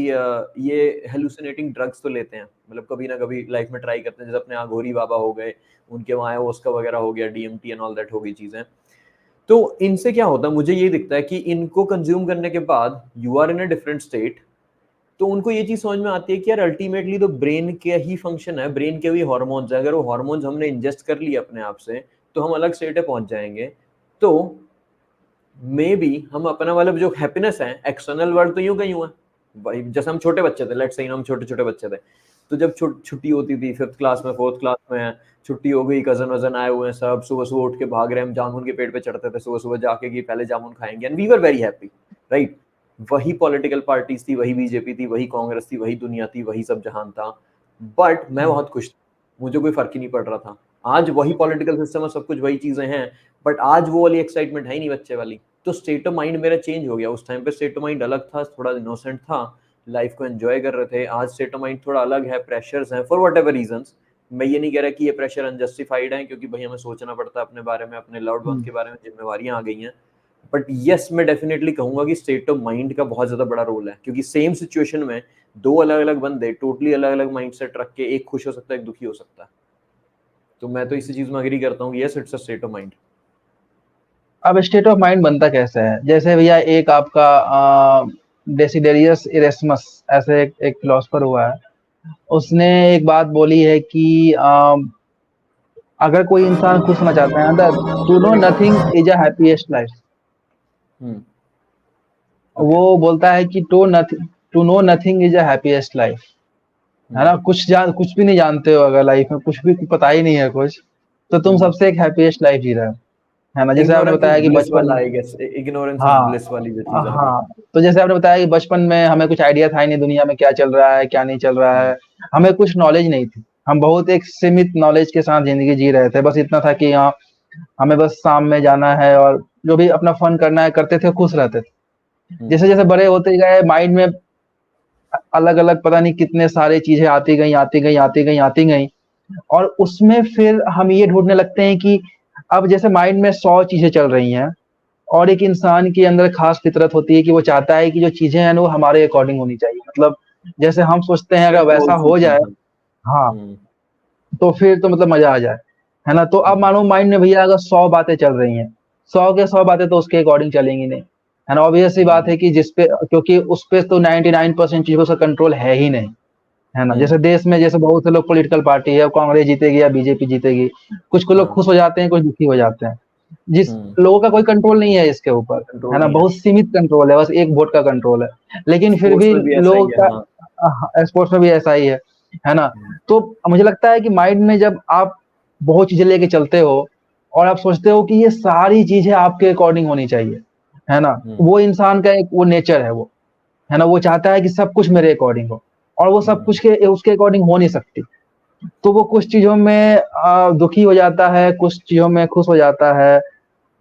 ये हेलुसिनेटिंग ड्रग्स तो लेते हैं, मतलब कभी ना कभी लाइफ में ट्राई करते हैं। जैसे अपने अघोरी बाबा हो गए, उनके वहाँ ayahuasca वगैरह हो गया, DMT एंड ऑल दैट हो गई चीजें। तो इनसे क्या होता है, मुझे ये दिखता है कि इनको कंज्यूम करने के बाद you are in a different state, तो उनको ये चीज समझ में आती है कि यार अल्टीमेटली तो ब्रेन के ही फंक्शन है, ब्रेन के भी हॉर्मोन्स है, अगर वो हॉर्मोन्स हमने इंजेस्ट कर लिए अपने आप से तो हम अलग स्टेट पे पहुंच जाएंगे। तो मे बी हम अपना वाला जो हैप्पीनेस है, एक्सटर्नल वर्ल्ड तो यूं कहीं हुआ भाई, जैसे हम छोटे बच्चे थे, लेट्स से हम छोटे छोटे बच्चे थे, तो जब छुट्टी होती थी 5th क्लास में 4th क्लास में, छुट्टी हो गई, कजन वजन आए हुए हैं, सब सुबह सुबह उठ के भाग रहे हैं, हम जामुन के पेड़ पे चढ़ते थे सुबह सुबह जाके कि पहले जामुन खाएंगे, and we were very happy, right. वही पॉलिटिकल पार्टीज थी, वही बीजेपी थी, वही कांग्रेस थी, वही दुनिया थी, वही सब जहान था, बट मैं बहुत खुश था, मुझे कोई फर्क ही नहीं पड़ रहा था। आज वही पॉलिटिकल सिस्टम है, सब कुछ वही चीजें हैं, बट आज वो वाली एक्साइटमेंट है ही नहीं बच्चे वाली। तो स्टेट ऑफ माइंड मेरा चेंज हो गया। उस टाइम पे स्टेट ऑफ माइंड अलग था, थोड़ा इनोसेंट था, लाइफ को एंजॉय कर रहे थे। आज स्टेट ऑफ माइंड थोड़ा अलग है, प्रेशर्स हैं फॉर वट एवर रीजंस। मैं ये नहीं कह रहा कि ये प्रेशर अनजस्टिफाइड है, क्योंकि भाई हमें सोचना पड़ता है अपने बारे में, अपने लव्ड वंस के बारे में, जिम्मेवारियां आ गई हैं। बट यस, मैं डेफिनेटली कहूंगा कि स्टेट ऑफ माइंड का बहुत ज्यादा बड़ा रोल है, क्योंकि सेम सिचुएशन में दो अलग अलग बंदे टोटली अलग अलग माइंडसेट रख के, एक खुश हो सकता है, एक दुखी हो सकता है। तो मैं तो इसी चीज में एग्री करता हूँ कि yes, it's a state of mind. अब स्टेट ऑफ माइंड बनता कैसे है? जैसे भैया एक आपका डेसिडेरियस इरेस्मस ऐसे एक फिलोसफर हुआ है, उसने एक बात बोली है कि अगर कोई इंसान खुश होना चाहता है अंदर, to know nothing is a happiest life. Okay. वो बोलता है कि to know nothing is a happiest life, है ना। कुछ भी नहीं जानते हो, अगर लाइफ में कुछ भी पता ही नहीं है कुछ, तो तुम सबसे एक हैप्पीएस्ट लाइफ जी रहे हो, है ना। जैसे आपने इग्नोरेंस इज बताया कि ब्लिस बचपन वाला, में, आई गेस इग्नोरेंस इज हाँ ब्लिस वाली जो चीज है, हाँ। हाँ, तो जैसे आपने बताया कि बचपन में हमें कुछ आइडिया था ही नहीं दुनिया में क्या चल रहा है क्या नहीं चल रहा है, हमें कुछ नॉलेज नहीं थी, हम बहुत एक सीमित नॉलेज के साथ जिंदगी जी रहे थे। बस इतना था कि हाँ, हमें बस शाम में जाना है और जो भी अपना फन करना है करते थे, खुश रहते थे। जैसे जैसे बड़े होते गए, माइंड में अलग अलग पता नहीं कितने सारे चीजें आती गई आती गई आती गई आती गई, और उसमें फिर हम ये ढूंढने लगते हैं कि अब जैसे माइंड में 100 चीजें चल रही हैं, और एक इंसान के अंदर खास फितरत होती है कि वो चाहता है कि जो चीजें हैं ना वो हमारे अकॉर्डिंग होनी चाहिए। मतलब जैसे हम सोचते हैं अगर वैसा कंट्रोल हो फ्रीक जाए, इंसान। हाँ, हम्म। तो फिर तो मतलब मजा आ जाए, है ना। तो अब मानो माइंड में भैया अगर 100 बातें चल रही हैं, 100 के 100 बातें तो उसके अकॉर्डिंग चलेंगी नहीं, है ना। ऑब्वियस सी बात है कि जिस पे, क्योंकि उस पे तो 99% चीजों का कंट्रोल है ही नहीं, है ना। जैसे देश में जैसे बहुत से लोग पॉलिटिकल पार्टी है, कांग्रेस जीतेगी या बीजेपी जीतेगी, कुछ लोग हाँ। खुश हो जाते हैं, कुछ दुखी हो जाते हैं। जिस लोगों का कोई कंट्रोल नहीं है इसके ऊपर, है कंट्रोल ना, नहीं है। बहुत सीमित कंट्रोल है, बस एक वोट का कंट्रोल है। लेकिन फिर स्पोर्ट्स भी में भी ऐसा ही लोग है, हाँ। का स्पोर्ट्स में भी ऐसा ही है ना। तो मुझे लगता है कि माइंड में जब आप बहुत चीजें लेके चलते हो और आप सोचते हो कि ये सारी चीजें आपके अकॉर्डिंग होनी चाहिए, है ना, वो इंसान का एक वो नेचर है वो, है ना, वो चाहता है कि सब कुछ मेरे अकॉर्डिंग हो, और वो सब कुछ के उसके अकॉर्डिंग हो नहीं सकती। तो वो कुछ चीजों में दुखी हो जाता है, कुछ चीजों में खुश हो जाता है।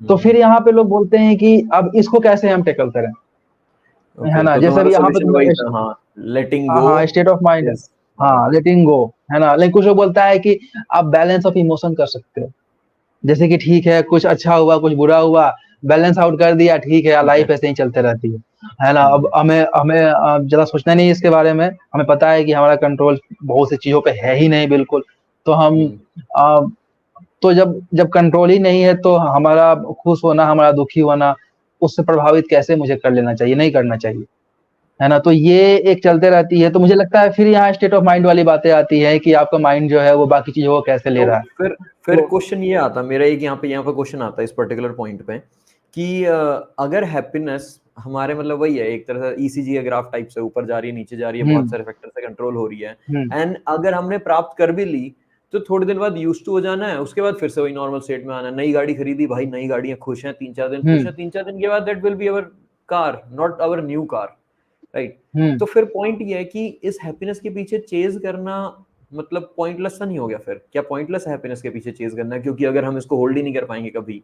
तो फिर यहाँ पे लोग बोलते हैं कि अब इसको कैसे हम टैकल करें, है ओके, ना। तो जैसे तुम्हारा अभी यहाँ पे सॉल्यूशन वही था, हाँ, लेटिंग गो हाँ, स्टेट ऑफ माइंड, इज, हाँ। हाँ, लेटिंग गो, है ना। लेकिन कुछ लोग बोलता है कि आप बैलेंस ऑफ इमोशन कर सकते हो, जैसे कि ठीक है, कुछ अच्छा हुआ कुछ बुरा हुआ, बैलेंस आउट कर दिया, ठीक है, ठीक है। लाइफ ऐसे ही चलते रहती है ना। अब हमें हमें ज्यादा सोचना नहीं है इसके बारे में, हमें पता है कि हमारा कंट्रोल बहुत सी चीजों पे है ही नहीं बिल्कुल। तो हम अ, तो जब जब कंट्रोल ही नहीं है तो हमारा खुश होना, हमारा दुखी होना, उससे प्रभावित कैसे मुझे कर लेना चाहिए, नहीं करना चाहिए। है ना? तो ये एक चलते रहती है, तो मुझे लगता है फिर यहाँ स्टेट ऑफ माइंड वाली बातें आती हैं कि आपका माइंड जो है वो बाकी चीज़ों को कैसे ले तो रहा है। फिर तो क्वेश्चन ये आता है मेरा, एक यहाँ पे क्वेश्चन आता है इस पर्टिकुलर पॉइंट पे कि अगर हैप्पीनेस हमारे मतलब वही है, एक तरह से ईसीजी ग्राफ टाइप से ऊपर जा रही है नीचे जा रही है, बहुत हुँ, सारे फैक्टर से कंट्रोल हो रही है, हुँ, एंड अगर हमने प्राप्त कर भी ली तो थोड़ी देर बाद यूज टू हो जाना है, उसके बाद फिर से वही नॉर्मल स्टेट में आना है। नई गाड़ी खरीदी भाई, नई गाड़ियां, खुश हैं 3-4 दिन, खुश हुँ, हैं 3-4 दिन के बाद that will be our car, not our new car, right? हुँ। तो फिर पॉइंट ये है कि इस हैप्पीनेस के पीछे चेज करना मतलब पॉइंटलेस सा नहीं हो गया? फिर क्या पॉइंटलेस है हैप्पीनेस के पीछे चेज करना, क्योंकि अगर हम इसको होल्ड ही नहीं कर पाएंगे कभी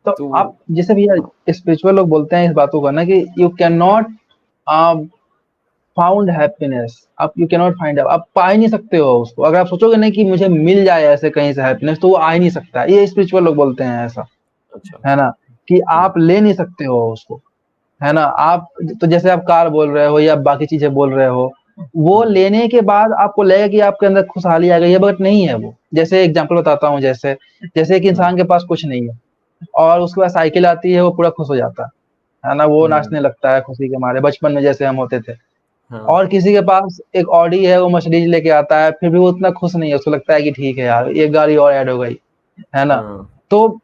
तो तो। आप जैसे हाँ, भैया स्पिरिचुअल लोग बोलते हैं इस बातों का ना कि you can not found happiness, आप यू कैन नॉट फाइंड, आप पा ही नहीं सकते हो उसको। अगर आप सोचोगे नहीं कि मुझे मिल जाए ऐसे कहीं से हैप्पीनेस, तो वो आ ही नहीं सकता। ये स्पिरिचुअल लोग बोलते हैं ऐसा, अच्छा। है ना? कि हम्म, आप ले नहीं सकते हो उसको, है ना? आप तो जैसे आप कार बोल रहे हो या बाकी चीजें बोल रहे हो, वो हम्म, लेने के बाद आपको लगेगा कि आपके अंदर खुशहाली आ गई है, बट नहीं है वो। जैसे एग्जांपल बताता हूँ, जैसे जैसे एक हम्म, इंसान के पास कुछ नहीं है और उसके पास साइकिल आती है, वो पूरा खुश हो जाता है ना? वो हम्म, नाचने लगता है खुशी के मारे, बचपन में जैसे हम होते थे। हाँ, और किसी के पास एक ऑडी है, वो मर्सिडीज लेके आता है, फिर भी वो उतना खुश नहीं है, उसको लगता है कि ठीक है यार, एक गाड़ी और ऐड हो गई, है ना? हाँ, तो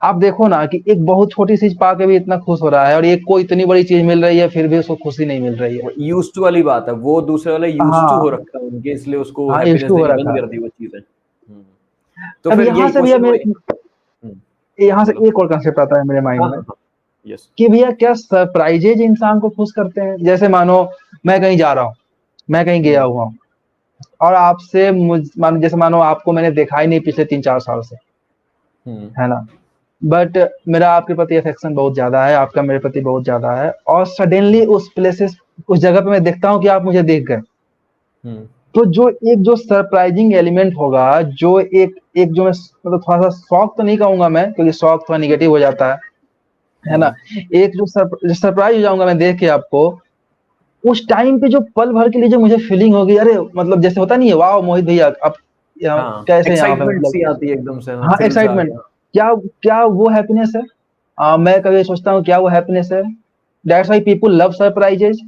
आप देखो ना कि एक बहुत छोटी चीज पा के भी इतना खुश हो रहा है, और एक को इतनी बड़ी चीज मिल रही है फिर भी उसको खुशी नहीं मिल रही है। वो यूज टू वाली बात है, वो दूसरे वाले यूज टू हो हाँ, रखा है उनके, इसलिए उसको हाँ, हैप्पीनेस इश्यू हो देनी बंद रखा कर है। दी वो चीजें। तो अब फिर यहाँ यही से भैया क्वेश्चन वही। यहाँ से बोलो। एक और कंसेप्ट आता है मेरे हाँ, माइंड में हाँ, हाँ, यस। कि भैया क्या सरप्राइजेज इंसान को खुश करते हैं? जैसे मानो मैं कहीं जा रहा हूँ, मैं कहीं गया हम्म, हुआ हूँ, और आपसे मानो जैसे मानो आपको मैंने देखा ही नहीं पिछले 3-4 साल से, हम्म, है ना? बट मेरा आपके प्रति अफेक्शन बहुत ज्यादा है, आपका मेरे प्रति बहुत ज्यादा है, और सडनली उस जगह पे मैं देखता हूँ कि आप मुझे देख गए। हम्म, तो जो सरप्राइजिंग एलिमेंट होगा, जो एक एक जो मैं मतलब थोड़ा सा शौक तो नहीं कहूंगा मैं, क्योंकि शौक थोड़ा निगेटिव हो जाता है ना? हम्म, एक जो सरप्राइज हो जाऊंगा मैं देख के आपको, उस टाइम पे जो पल भर के लिए जो मुझे फीलिंग होगी, अरे मतलब जैसे होता नहीं है, वाह मोहित भैया आप हाँ, कैसे यहाँ पे, एक्साइटमेंट मतलब सी आती है एकदम से, हाँ, हाँ थ्रिल सा आ एक्साइटमेंट। गया। क्या क्या वो हैप्पीनेस है? मैं कभी सोचता हूँ क्या वो हैप्पीनेस है? That's why people love surprises,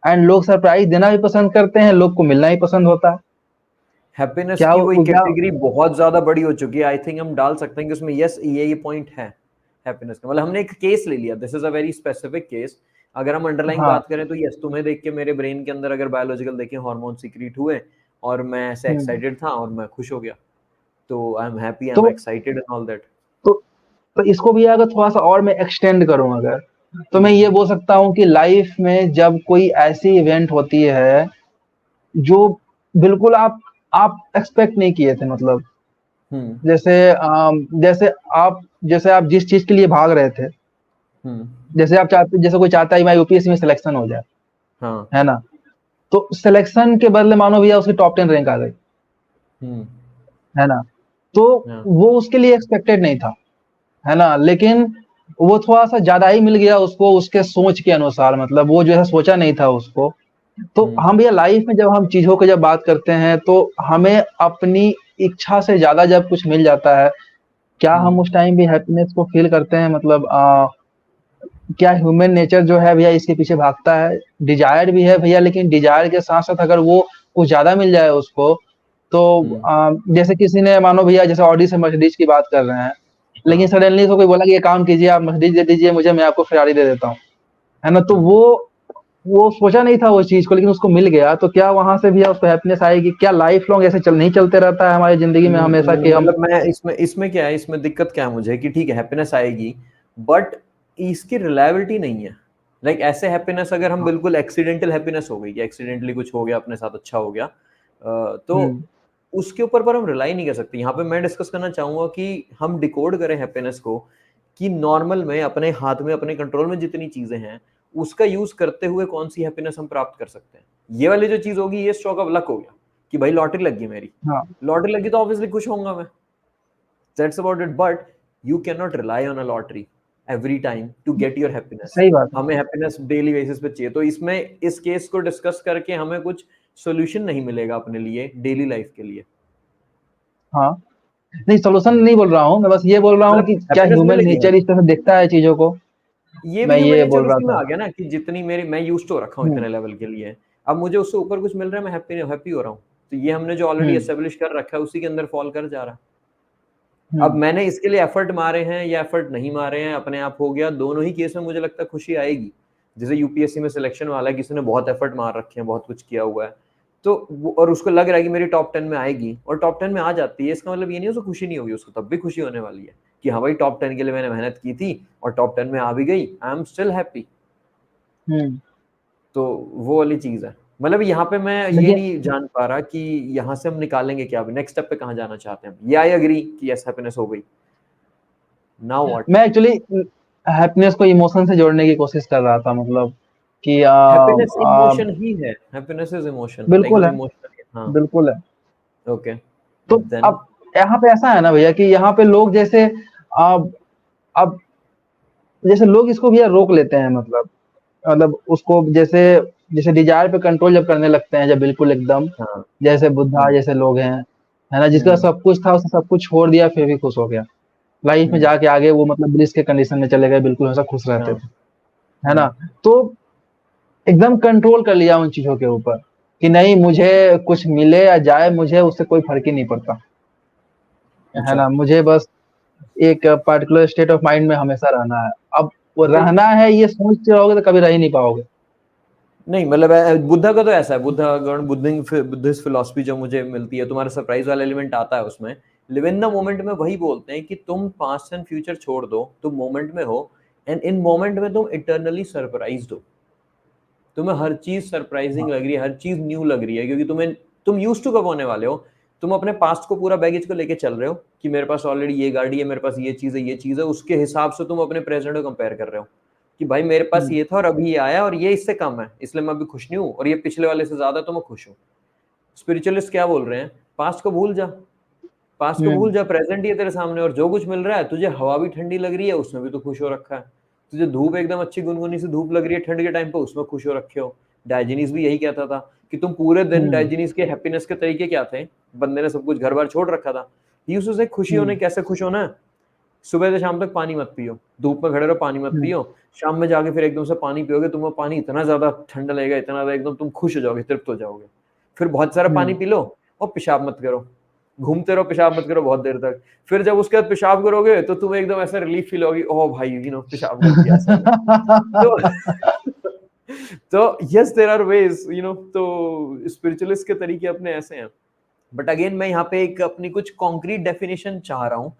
and लोग सरप्राइज देना भी पसंद करते हैं, लोग को मिलना ही पसंद होता है। हैप्पीनेस क्या की वही क्या कैटेगरी बहुत ज्यादा बड़ी हो चुकी है, आई थिंक हम डाल सकते हैं कि उसमें यस ये पॉइंट है हैप्पीनेस का। मतलब हमने एक केस ले लिया, this is a very specific case. अगर हम अंडरलाइन हाँ। बात करें तो यस, तुम्हें देख के मेरे ब्रेन के अंदर अगर बायोलॉजिकल देखें हार्मोन सीक्रेट हुए और मैं ऐसे हम्म, एक्साइटेड था और मैं खुश हो गया, तो आई एम हैप्पी, आई तो am excited and all that. तो तो इसको भी अगर थोड़ा सा और मैं एक्सटेंड करूं अगर, तो मैं ये बोल सकता हूँ कि लाइफ में जब कोई ऐसी इवेंट होती है जो बिल्कुल आप एक्सपेक्ट नहीं किए थे, मतलब हम्म, जैसे जैसे आप जिस चीज के लिए भाग रहे थे, हम्म, जैसे आप चाहते, जैसे कोई चाहता है मैं यूपीएससी में सिलेक्शन हो जाए, हाँ, है ना? तो सिलेक्शन के बदले मानो भैया उसकी टॉप 10 रैंक आ गई, हम्म, है ना? तो हाँ, वो उसके लिए एक्सपेक्टेड नहीं था, है ना? लेकिन वो थोड़ा सा ज्यादा ही मिल गया उसको, उसके सोच के अनुसार, मतलब वो जो है सोचा नहीं था उसको। तो हम्म, हम भैया लाइफ में जब हम चीजों की जब बात करते हैं, तो हमें अपनी इच्छा से ज्यादा जब कुछ मिल जाता है, क्या हम हम्म, उस टाइम भी हैप्पीनेस को फील करते हैं? मतलब क्या ह्यूमन नेचर जो है भैया इसके पीछे भागता है? डिजायर भी है भैया, लेकिन डिजायर के साथ साथ अगर वो कुछ ज्यादा मिल जाए उसको, तो हम्म, जैसे किसी ने मानो भैया जैसे ऑडी से मर्सिडीज की बात कर रहे हैं, लेकिन हाँ, सडनली उसको कोई बोला कि ये काम कीजिए, आप मर्सिडीज दे दीजिए मुझे, मैं आपको फेरारी दे देता हूँ, है ना? तो हाँ, वो सोचा नहीं था वो चीज को, लेकिन उसको मिल गया, तो क्या वहां से भी उसको हैप्पीनेस आएगी? क्या लाइफ लॉन्ग ऐसे नहीं चलते रहता है हमारी जिंदगी में हमेशा कि हम। मतलब मैं इसमें इसमें क्या है, इसमें दिक्कत क्या है मुझे कि ठीक है हैप्पीनेस आएगी, बट इसकी रिलायबिलिटी नहीं है। लाइक ऐसे हैप्पीनेस अगर हम बिल्कुल एक्सीडेंटल हैप्पीनेस हो गई कि एक्सीडेंटली कुछ हो गया अपने साथ, अच्छा हो गया, तो हम्म, उसके ऊपर पर हम रिलाई नहीं कर सकते। यहाँ पे मैं डिस्कस करना चाहूंगा कि हम डिकोड करें हैप्पीनेस को कि नॉर्मल में अपने हाथ में अपने कंट्रोल में जितनी चीजें हैं उसका यूज करते हुए कौन सी हैप्पीनेस हम प्राप्त कर सकते हैं। ये वाली जो चीज होगी ये स्ट्रोक ऑफ लक हो गया कि भाई लॉटरी लग गई मेरी, हाँ, लॉटरी लगी तो ऑब्वियसली खुश होऊंगा मैं, that's about it. But you can not rely on a lottery every time to get your happiness. सही बात है। हमें हैप्पीनेस डेली बेसिस पे चाहिए, तो इसमें इस केस को डिस्कस करके हमें कुछ सोल्यूशन नहीं मिलेगा अपने लिए डेली लाइफ के लिए। हाँ, नहीं सोल्यूशन नहीं बोल रहा हूँ मैं, बस ये बोल रहा हूँ मतलब कि क्या हैप्पीनेस ह्यूमन मिलेगी नेचर हमें। इस तरह से देखता है चीजों को? ये मैं भी ये ह्यूमन बोल नेचर रहा उसी में था। आ गया ना कि जितनी मेरी मैं यूज्ड टू रखा हूँ हम्म। इतने लेवल के लिए, अब मुझे उससे ऊपर कुछ मिल रहा है, मैं हैप्पी हो रहा हूँ। तो ये हमने जो ऑलरेडी हम्म। एस्टेब्लिश कर रखा है उसी के अंदर फॉल कर जा रहा है। अब हम्म। मैंने इसके लिए एफर्ट मारे हैं या एफर्ट नहीं मारे हैं, अपने आप हो गया, दोनों ही केस में मुझे लगता है खुशी आएगी। जैसे यूपीएससी में सिलेक्शन वाला है, किसी ने बहुत एफर्ट मार रखे हैं, बहुत कुछ किया हुआ है, तो और उसको लग रहा है कि मेरी टॉप 10 में आएगी और टॉप 10 में आ जाती है, इसका मतलब ये नहीं उसको खुशी नहीं होगी, उसको तब भी खुशी होने वाली है कि हाँ भाई टॉप 10 के लिए मैंने मेहनत की थी और टॉप 10 में आ भी गई, आई एम स्टिल हैप्पी। हम्म। तो वो वाली चीज है। मतलब यहाँ पे मैं ये देखिए, नहीं जान पा रहा कि यहाँ से हम निकालेंगे क्या, अभी नेक्स्ट स्टेप पे कहाँ जाना चाहते हैं। ये आई एग्री कि यस हैप्पीनेस हो गई, नाउ व्हाट। मैं एक्चुअली हैप्पीनेस को इमोशन से जोड़ने की कोशिश कर रहा था, मतलब कि हैप्पीनेस इमोशन ही है, हैप्पीनेस इज इमोशन, लाइक बिल्कुल हम है, इमोशनल, हाँ। बिल्कुल है। ओके तो देन। अब यहाँ पे ऐसा है ना भैया कि यहाँ पे लोग जैसे अब जैसे लोग इसको भैया रोक लेते हैं, मतलब उसको जैसे जैसे डिजायर पे कंट्रोल जब करने लगते हैं, जब बिल्कुल एकदम, हाँ। जैसे बुद्धा हम्म। जैसे लोग हैं, है ना, जिसका हम्म। सब कुछ था उसने सब कुछ छोड़ दिया फिर भी खुश हो गया लाइफ में हम्म। जाके आगे, वो मतलब ब्लिस के कंडीशन में चले गए, बिल्कुल हमेशा खुश रहते हाँ। थे, है ना। हम्म। तो एकदम कंट्रोल कर लिया उन चीजों के ऊपर कि नहीं, मुझे कुछ मिले या जाए, मुझे उससे कोई फर्क ही नहीं पड़ता, है अच्छा। ना, मुझे बस एक पर्टिकुलर स्टेट ऑफ माइंड में हमेशा रहना है। अब वो तो रहना है, ये सोचते रहोगे तो कभी रह ही नहीं पाओगे। नहीं मतलब बुद्धा का तो ऐसा है, बुद्धा गण बुद्धिस्ट फिलोसफी जो मुझे मिलती है, तुम्हारा सरप्राइज वाला एलिमेंट आता है उसमें। लिव इन द मोमेंट में वही बोलते हैं कि तुम पास्ट एंड फ्यूचर छोड़ दो, तुम मोमेंट में हो, एंड इन मोमेंट में तुम इटर्नली सरप्राइज्ड हो। तुम्हें हर चीज सरप्राइजिंग हाँ। लग रही है, हर चीज न्यू लग रही है, क्योंकि तुम यूज टू कब होने वाले हो। तुम अपने पास्ट को पूरा बैगेज को लेके चल रहे हो कि मेरे पास ऑलरेडी ये गाड़ी है, मेरे पास ये चीज है, ये चीज है, उसके हिसाब से तुम अपने प्रेजेंट को कंपेयर कर रहे हो कि भाई मेरे पास हम्म। ये था और अभी ये आया और ये इससे कम है, इसलिए मैं अभी खुश नहीं हूँ, और ये पिछले वाले से ज्यादा तो मैं खुश हूँ। स्पिरिचुअलिस्ट क्या बोल रहे हैं, पास्ट को भूल जा, पास्ट को भूल हम्म। जा, प्रेजेंट ही है तेरे सामने, और जो कुछ मिल रहा है तुझे, हवा भी ठंडी लग रही है उसमें भी तो खुश हो रखा है, तुझे धूप एकदम अच्छी गुनगुनी से धूप लग रही है ठंड के टाइम पे, उसमें खुश हो रखे हो। डायजीनिस भी यही कहता था कि तुम पूरे दिन, हम्म। डायजीनिस के हैप्पीनेस के तरीके क्या थे, बंदे ने सब कुछ घर बार छोड़ रखा था, यूसुफ से खुशी होने, हम्म। कैसे खुश होना है, सुबह से शाम तक पानी मत पियो, धूप में खड़े रहो पानी मत हम्म। पियो, शाम में जाके फिर एकदम से पानी पियोगे, तुम्हें पानी इतना ज्यादा ठंडा लगेगा, इतना ज्यादा एकदम तुम खुश हो जाओगे, तृप्त हो जाओगे। फिर बहुत सारा पानी हम्म। पी लो और पेशाब मत करो, घूमते रहो, पेशाब मत करो बहुत देर तक। फिर जब उसके बाद पेशाब करोगे तो तुम्हें एकदम ऐसा रिलीफ फील होगी, ओह भाई पेशाब कर दिया ऐसा हुआ। तो तो यस देयर आर वेज, तो स्पिरिचुअलिस्ट के तरीके अपने ऐसे हैं। बट अगेन मैं यहाँ पे एक अपनी कुछ कॉन्क्रीट डेफिनेशन चाह रहा हूँ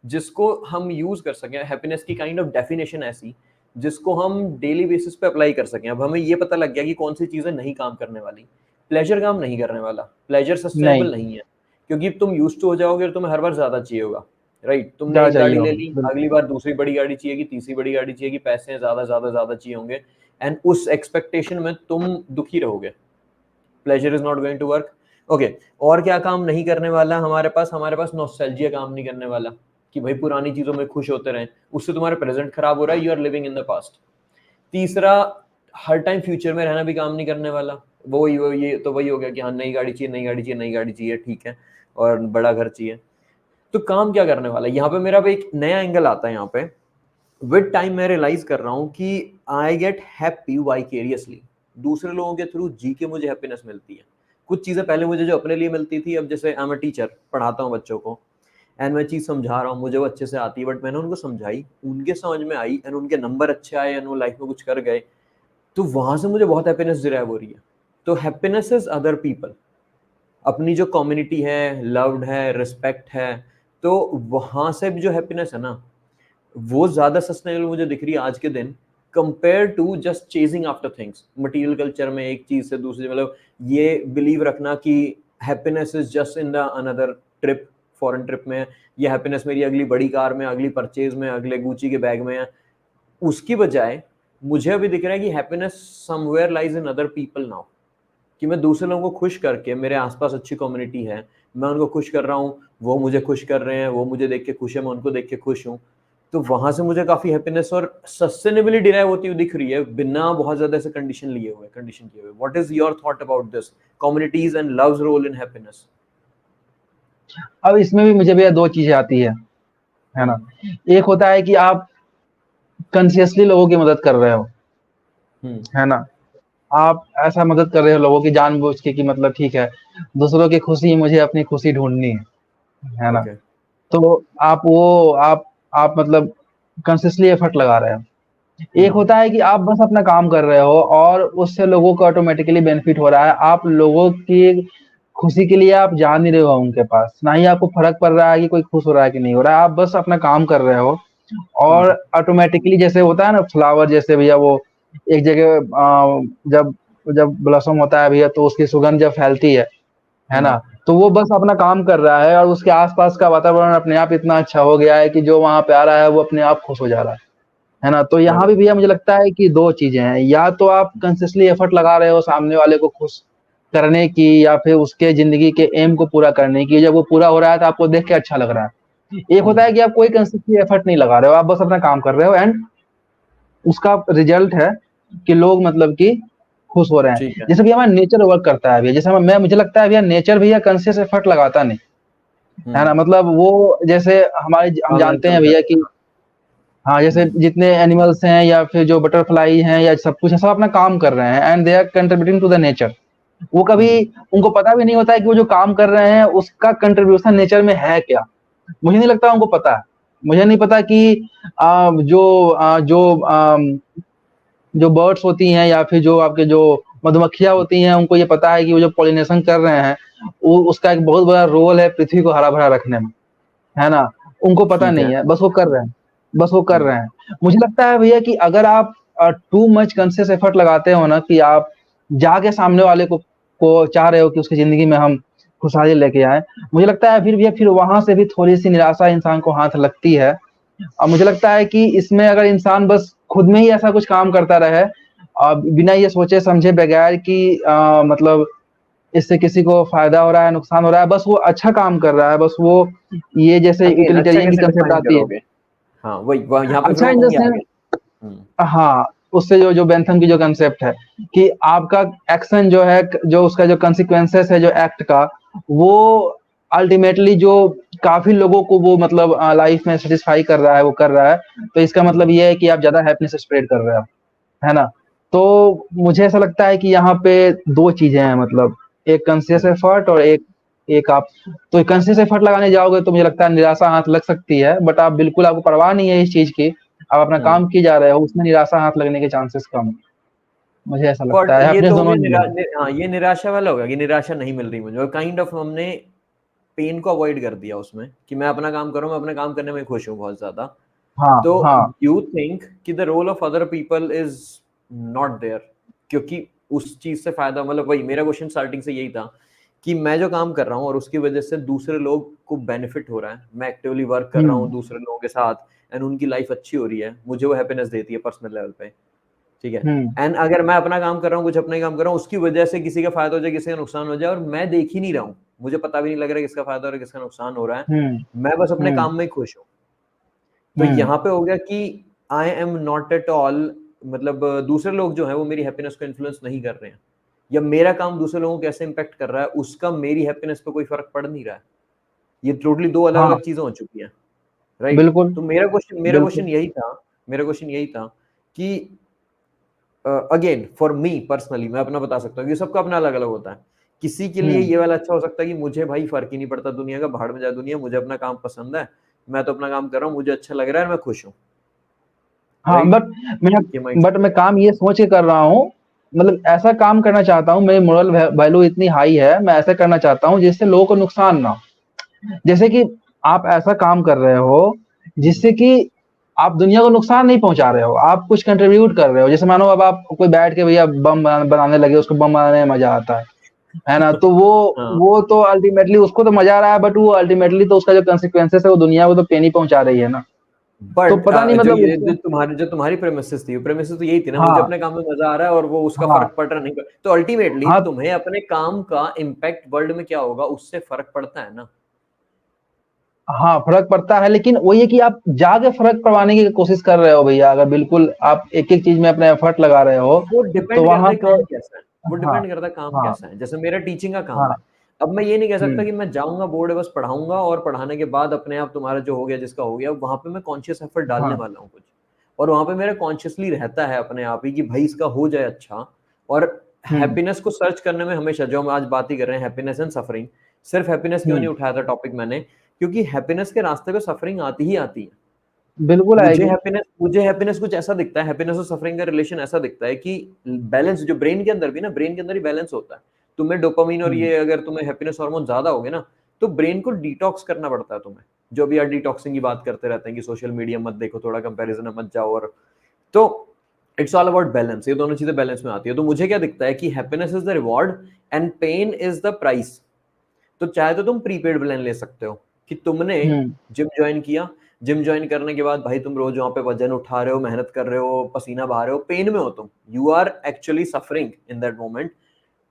जिसको हम यूज कर सकें, हैप्पीनेस की काइंड ऑफ डेफिनेशन ऐसी जिसको हम डेली बेसिस पे अप्लाई कर सकें। अब हमें ये पता लग गया कि कौन सी चीजें नहीं काम करने वाली। प्लेजर काम नहीं करने वाला, प्लेजर नहीं, सस्टेनेबल नहीं है, क्योंकि तुम यूज टू हो जाओगे और तुम्हें हर बार ज्यादा चाहिए होगा। राइट, तुमने क्या एक चाहिए गाड़ी ले होगा, ली, बिल्कुल। अगली बार दूसरी बड़ी गाड़ी चाहिए, तीसरी बड़ी गाड़ी चाहिए, पैसे ज्यादा ज्यादा ज्यादा चाहिए होंगे, एंड उस एक्सपेक्टेशन में तुम दुखी रहोगे। Pleasure is not going to work. Okay, और क्या काम नहीं करने वाला हमारे पास नॉस्टैल्जिया काम नहीं करने वाला कि भाई पुरानी चीजों में खुश होते रहें, उससे तुम्हारा प्रेजेंट खराब हो रहा है, you are living in the past. तीसरा, हर टाइम फ्यूचर में रहना भी काम नहीं करने वाला। वो ये तो वही हो गया कि हाँ नई गाड़ी चाहिए, नई गाड़ी चाहिए, नई गाड़ी चाहिए, ठीक है, और बड़ा घर चाहिए। तो काम क्या करने वाला है, यहाँ पे मेरा एक नया एंगल आता है यहाँ पे। विद टाइम मैं रियलाइज कर रहा हूँ कि आई गेट हैप्पी वाइकेरियसली, दूसरे लोगों के थ्रू जी के मुझे हैप्पीनेस मिलती है। कुछ चीजें पहले मुझे जो अपने लिए मिलती थी, अब जैसे आई एम अ टीचर, पढ़ाता हूँ बच्चों को, एंड मैं चीज समझा रहा हूँ, मुझे वो अच्छे से आती है, बट मैंने उनको समझाई, उनके समझ में आई, एंड उनके नंबर अच्छे आए, एंड वो लाइफ में कुछ कर गए, तो वहां से मुझे बहुत हैप्पीनेस डिराइव हो रही है। तो हैप्पीनेस इज अदर पीपल, अपनी जो कम्युनिटी है, लव्ड है, रिस्पेक्ट है, तो वहां से भी जो हैप्पीनेस है ना, वो ज्यादा सस्टेनेबल मुझे दिख रही है आज के दिन, compare to just chasing after things. Material culture में एक चीज से दूसरी, मतलब ये बिलीव रखना कि happiness is just in the another trip, foreign trip में, ये हैप्पीनेस मेरी अगली बड़ी कार में, अगली परचेज में, अगले गुची के बैग में है। उसकी बजाय मुझे अभी दिख रहा है कि happiness somewhere lies in other people now, कि मैं दूसरे लोगों को खुश करके, मेरे आसपास अच्छी कम्युनिटी है, मैं उनको खुश कर रहा हूँ, वो मुझे खुश कर रहे हैं, वो मुझे देख के खुश है, मैं उनको देख के खुश हूँ। तो वहां से मुझे काफी हैप्पीनेस और सस्टेनेबली डिराइव होती हुई दिख रही है, बिना बहुत ज्यादा ऐसे कंडीशन किए हुए। What is your thought about this, communities and love's role in happiness? अब इसमें भी मुझे भैया दो चीजें आती है ना। एक होता है कि आप कॉन्शियसली लोगों की मदद कर रहे हो, है ना? आप ऐसा मदद कर रहे हो लोगों की जानबूझ के कि मतलब ठीक है, दूसरों की खुशी मुझे अपनी खुशी ढूँढनी है ना? ओके। तो आप मतलब कॉन्शियसली एफर्ट लगा रहे हो। एक होता है कि आप बस अपना काम कर रहे हो और उससे लोगों को ऑटोमेटिकली बेनिफिट हो रहा है। आप लोगों की खुशी के लिए आप जा नहीं रहे हो उनके पास, ना ही आपको फ़र्क पड़ रहा है कि कोई खुश हो रहा है कि नहीं हो रहा है। आप बस अपना काम कर रहे हो और ऑटोमेटिकली जैसे होता है ना फ्लावर जैसे भैया वो एक जगह जब जब ब्लॉसम होता है भैया तो उसकी सुगंध जब फैलती है ना? तो वो बस अपना काम कर रहा है और उसके आस-पास का वातावरण अपने आप इतना अच्छा हो गया है कि जो वहाँ पे आ रहा है वो अपने आप खुश हो जा रहा है ना? तो यहाँ भी भैया मुझे लगता है कि 2 चीज़ें हैं, या तो आप कंसिस्टली एफर्ट लगा रहे हो सामने वाले को खुश करने की या फिर उसके ज़िंदगी के एम को पूरा करने की, जब वो पूरा हो रहा है तो आपको देख के अच्छा लग रहा है। एक होता है कि आप कोई कंसिस्टली एफर्ट नहीं लगा रहे हो, आप बस अपना काम कर रहे हो एंड उसका रिजल्ट है कि लोग मतलब कि खुश हो रहे ठीक हैं। है। जैसे भैया हमारा नेचर वर्क करता है भैया, जैसे मैं मुझे लगता है भैया नेचर भैया कॉन्शियस एफर्ट लगाता नहीं, है ना? मतलब वो जैसे हमारे हम जानते बालनाचल हैं भैया करता कि है। हाँ, जैसे जितने एनिमल्स हैं या फिर जो बटरफ्लाई हैं या सब कुछ है, सब अपना काम कर रहे हैं and they are contributing to the nature. वो कभी उनको पता भी नहीं होता है कि वो जो काम कर रहे हैं उसका कंट्रीब्यूशन नेचर में है क्या? मुझे नहीं लगता उनको पता है। मुझे नहीं पता कि जो बर्ड्स होती हैं या फिर जो आपके जो मधुमक्खियाँ होती हैं, उनको ये पता है कि वो जो पॉलिनेशन कर रहे हैं, वो उसका एक बहुत बड़ा रोल है पृथ्वी को हरा-भरा रखने में, है ना? उनको पता ठीक है। नहीं है, बस वो कर रहे हैं, बस वो कर रहे हैं। मुझे लगता है भैया कि अगर आप टू मच कॉन्शियस एफर्ट लगाते हो ना कि आप जाके सामने वाले को चाह रहे हो कि उसकी ज़िंदगी में हम खुशहाली लेके आएँ, मुझे लगता है फिर भैया फिर वहाँ से भी थोड़ी-सी निराशा इंसान को हाथ लगती है। मुझे लगता है कि इसमें अगर इंसान बस खुद में ही ऐसा कुछ काम करता रहे बिना ये सोचे समझे बगैर कि मतलब इससे किसी को फ़ायदा हो रहा है, नुकसान हो रहा है, बस वो अच्छा काम कर रहा है, बस वो ये जैसे अगेन अच्छा यूटिलिटेरियन की कैसे कंसेप्ट डिफाइन आती है। करोगे? हाँ, वही यहाँ पे फिर अच्छा मैं इन द वहीं आ सेंस गया। हुँ, हाँ, उससे जो जो बेंथम की जो कांसेप्ट है कि आपका एक्शन जो है जो उसका जो कॉन्सिक्वेंसेस है जो एक्ट का, वो अल्टीमेटली जो काफ़ी लोगों को वो मतलब लाइफ़ में सैटिस्फाई कर रहा है, वो कर रहा है। तो इसका मतलब ये है कि आप ज़्यादा हैप्पीनेस स्प्रेड कर रहे हो, है ना? तो मुझे ऐसा लगता है कि यहाँ पे 2 चीज़ें हैं मतलब एक कॉन्शियस एफर्ट और एक एक आप तो कॉन्शियस एफर्ट लगाने जाओगे तो मुझे लगता है निराशा हाथ लग सकती है, बट आप बिल्कुल आपको परवाह नहीं है इस चीज़ की, आप अपना काम किए जा रहे हो, उसमें निराशा हाथ लगने के चांसेस कम है। मुझे ऐसा बट लगता है, ये हैप्पीनेस तो हो दोनों गया ही मिलेगा। हाँ, ये निराशा वाला हो गया कि निराशा नहीं मिल रही मुझे और काइंड ऑफ हमने पेन को अवॉइड कर दिया उसमें कि मैं अपना काम करूँ, मैं अपने काम करने में खुश हूँ बहुत ज़्यादा। हाँ, तो हाँ। यू थिंक कि the role of other people is not there क्योंकि उस चीज़ से फ़ायदा मतलब वही मेरा क्वेश्चन स्टार्टिंग से यही था कि मैं जो काम कर रहा हूँ और उसकी वजह से दूसरे लोग को बेनिफिट हो रहा है। मैं एक्टिवली वर्क कर रहा हूँ हुँ, दूसरे लोगों के साथ एंड उनकी लाइफ़ अच्छी हो रही है। मुझे वो हैप्पीनेस देती है पर्सनल लेवल पे। ठीक है। हुँ, एंड अगर मैं अपना काम कर रहा हूँ, कुछ अपना ही काम कर रहा हूँ, उसकी वजह से किसी का फ़ायदा हो जाए, किसी का नुकसान हो जाए और मैं देख ही नहीं रहा हूँ। मुझे पता भी नहीं लग रहा है किसका फ़ायदा हो रहा है, किसका नुकसान हो रहा है। हुँ, मैं बस अपने हुँ, काम में ही खुश हूँ। तो हुँ। यहाँ पे हो गया कि I am not at all मतलब दूसरे लोग जो हैं वो मेरी हैप्पीनेस को इन्फ्लुएंस नहीं कर रहे हैं या मेरा काम दूसरे लोगों को कैसे इम्पैक्ट कर रहा है उसका मेरी हैप्पीनेस पे कोई फ़र्क पड़ नहीं रहा है। ये टोटली 2 हाँ, अलग-अलग चीज़ें हो चुकी हैं, राइट? बिल्कुल, तो मेरा क्वेश्चन बिल्कुल। यही था कि अगेन फॉर मी पर्सनली मैं अपना बता सकता हूँ कि सबका अपना अलग-अलग होता है। किसी के लिए हुँ। ये वाला अच्छा हो सकता है कि मुझे भाई फ़र्क ही नहीं पड़ता दुनिया का, भाड़ में जाए दुनिया, मुझे अपना काम पसंद है, मैं तो अपना काम कर रहा हूँ, मुझे अच्छा लग रहा है और मैं खुश हूँ, हाँ, राइट? ये बट माइंडसेट मैं काम ये सोच के कर रहा हूँ, मतलब ऐसा काम करना चाहता हूँ, मेरी मोरल वैल्यू इतनी हाई है, मैं ऐसा करना चाहता हूँ जिससे लोगों को नुकसान ना हो। जैसे कि आप ऐसा काम कर रहे हो, हुँ, जिससे कि आप दुनिया को नुकसान नहीं पहुँचा रहे हो, आप कुछ कंट्रीब्यूट कर रहे हो। जैसे मानो अब आप कोई बैठ के भैया बम बनाने लगे, उसको बम बनाने में मज़ा आता है ना? तो हाँ, वो तो अल्टीमेटली उसको तो मज़ा आ रहा है, बट वो अल्टीमेटली तो उसका जो कॉन्सिक्वेंसेस है, वो दुनिया को तो पेन ही पहुँचा रही है ना। तो बट पता नहीं जो मतलब ये उसको जो तुम्हारी प्रेमिसेस थी, वो प्रेमिसेस तो यही थी ना, मुझे हाँ, अपने काम में मज़ा आ रहा है और वो उसका हाँ, फ़र्क पड़ रहा नहीं तो अल्टीमेटली हाँ तुम्हें अपने काम का इम्पैक्ट वर्ल्ड में क्या होगा, उससे फ़र्क पड़ता है ना। हाँ, फ़र्क पड़ता है लेकिन वही है कि आप जाके फ़र्क पड़वाने की कोशिश कर रहे हो भैया, अगर बिल्कुल आप एक-एक चीज़ में अपना एफ़र्ट लगा रहे हो, वो तो डिपेंड करता वहाँ है पे काम कैसा है, वो हाँ, डिपेंड करता है काम हाँ, कैसा है। जैसे मेरा टीचिंग का काम हाँ, है। अब मैं ये नहीं कह सकता हुँ, कि मैं जाऊँगा बोर्ड है बस पढ़ाऊँगा और पढ़ाने के बाद अपने आप तुम्हारा जो हो गया जिसका हो गया, वहाँ पे मैं कॉन्शियस एफर्ट डालने हाँ, वाला हूँ कुछ। और वहां पे मेरा कॉन्शियसली रहता है अपने आप ही कि भाई इसका हो जाए अच्छा। और हैप्पीनेस को सर्च करने में हमेशा, जो हम आज बात ही कर रहे हैं हैप्पीनेस एंड सफरिंग, सिर्फ हैप्पीनेस क्यों नहीं उठाया था टॉपिक मैंने, क्योंकि हैप्पीनेस के रास्ते पे सफरिंग आती ही आती है। बिल्कुल आएगी। मुझे हैप्पीनेस कुछ ऐसा दिखता है, हैप्पीनेस और सफरिंग का रिलेशन ऐसा दिखता है कि बैलेंस, जो ब्रेन के अंदर भी ना, ब्रेन के अंदर ही बैलेंस होता है। तुम्हें डोपामिन और ये, अगर तुम्हें हैप्पीनेस हार्मोन ज्यादा हो गए ना, तो ब्रेन को डिटॉक्स करना पड़ता है तुम्हें। जो भी यार डिटॉक्सिंग की बात करते रहते हैं कि सोशल मीडिया मत देखो, थोड़ा कंपैरिजन में मत जाओ, और तो इट्स ऑल अबाउट बैलेंस। ये दोनों चीजें बैलेंस में आती है। तो मुझे क्या दिखता है कि happiness is the reward and pain is the price. तो चाहे तो तुम प्रीपेड प्लान ले सकते हो कि तुमने जिम ज्वाइन किया, जिम ज्वाइन करने के बाद भाई तुम रोज वहां पे वजन उठा रहे हो, मेहनत कर रहे हो, पसीना बहा रहे हो, पेन में हो तुम, you are actually suffering in that moment,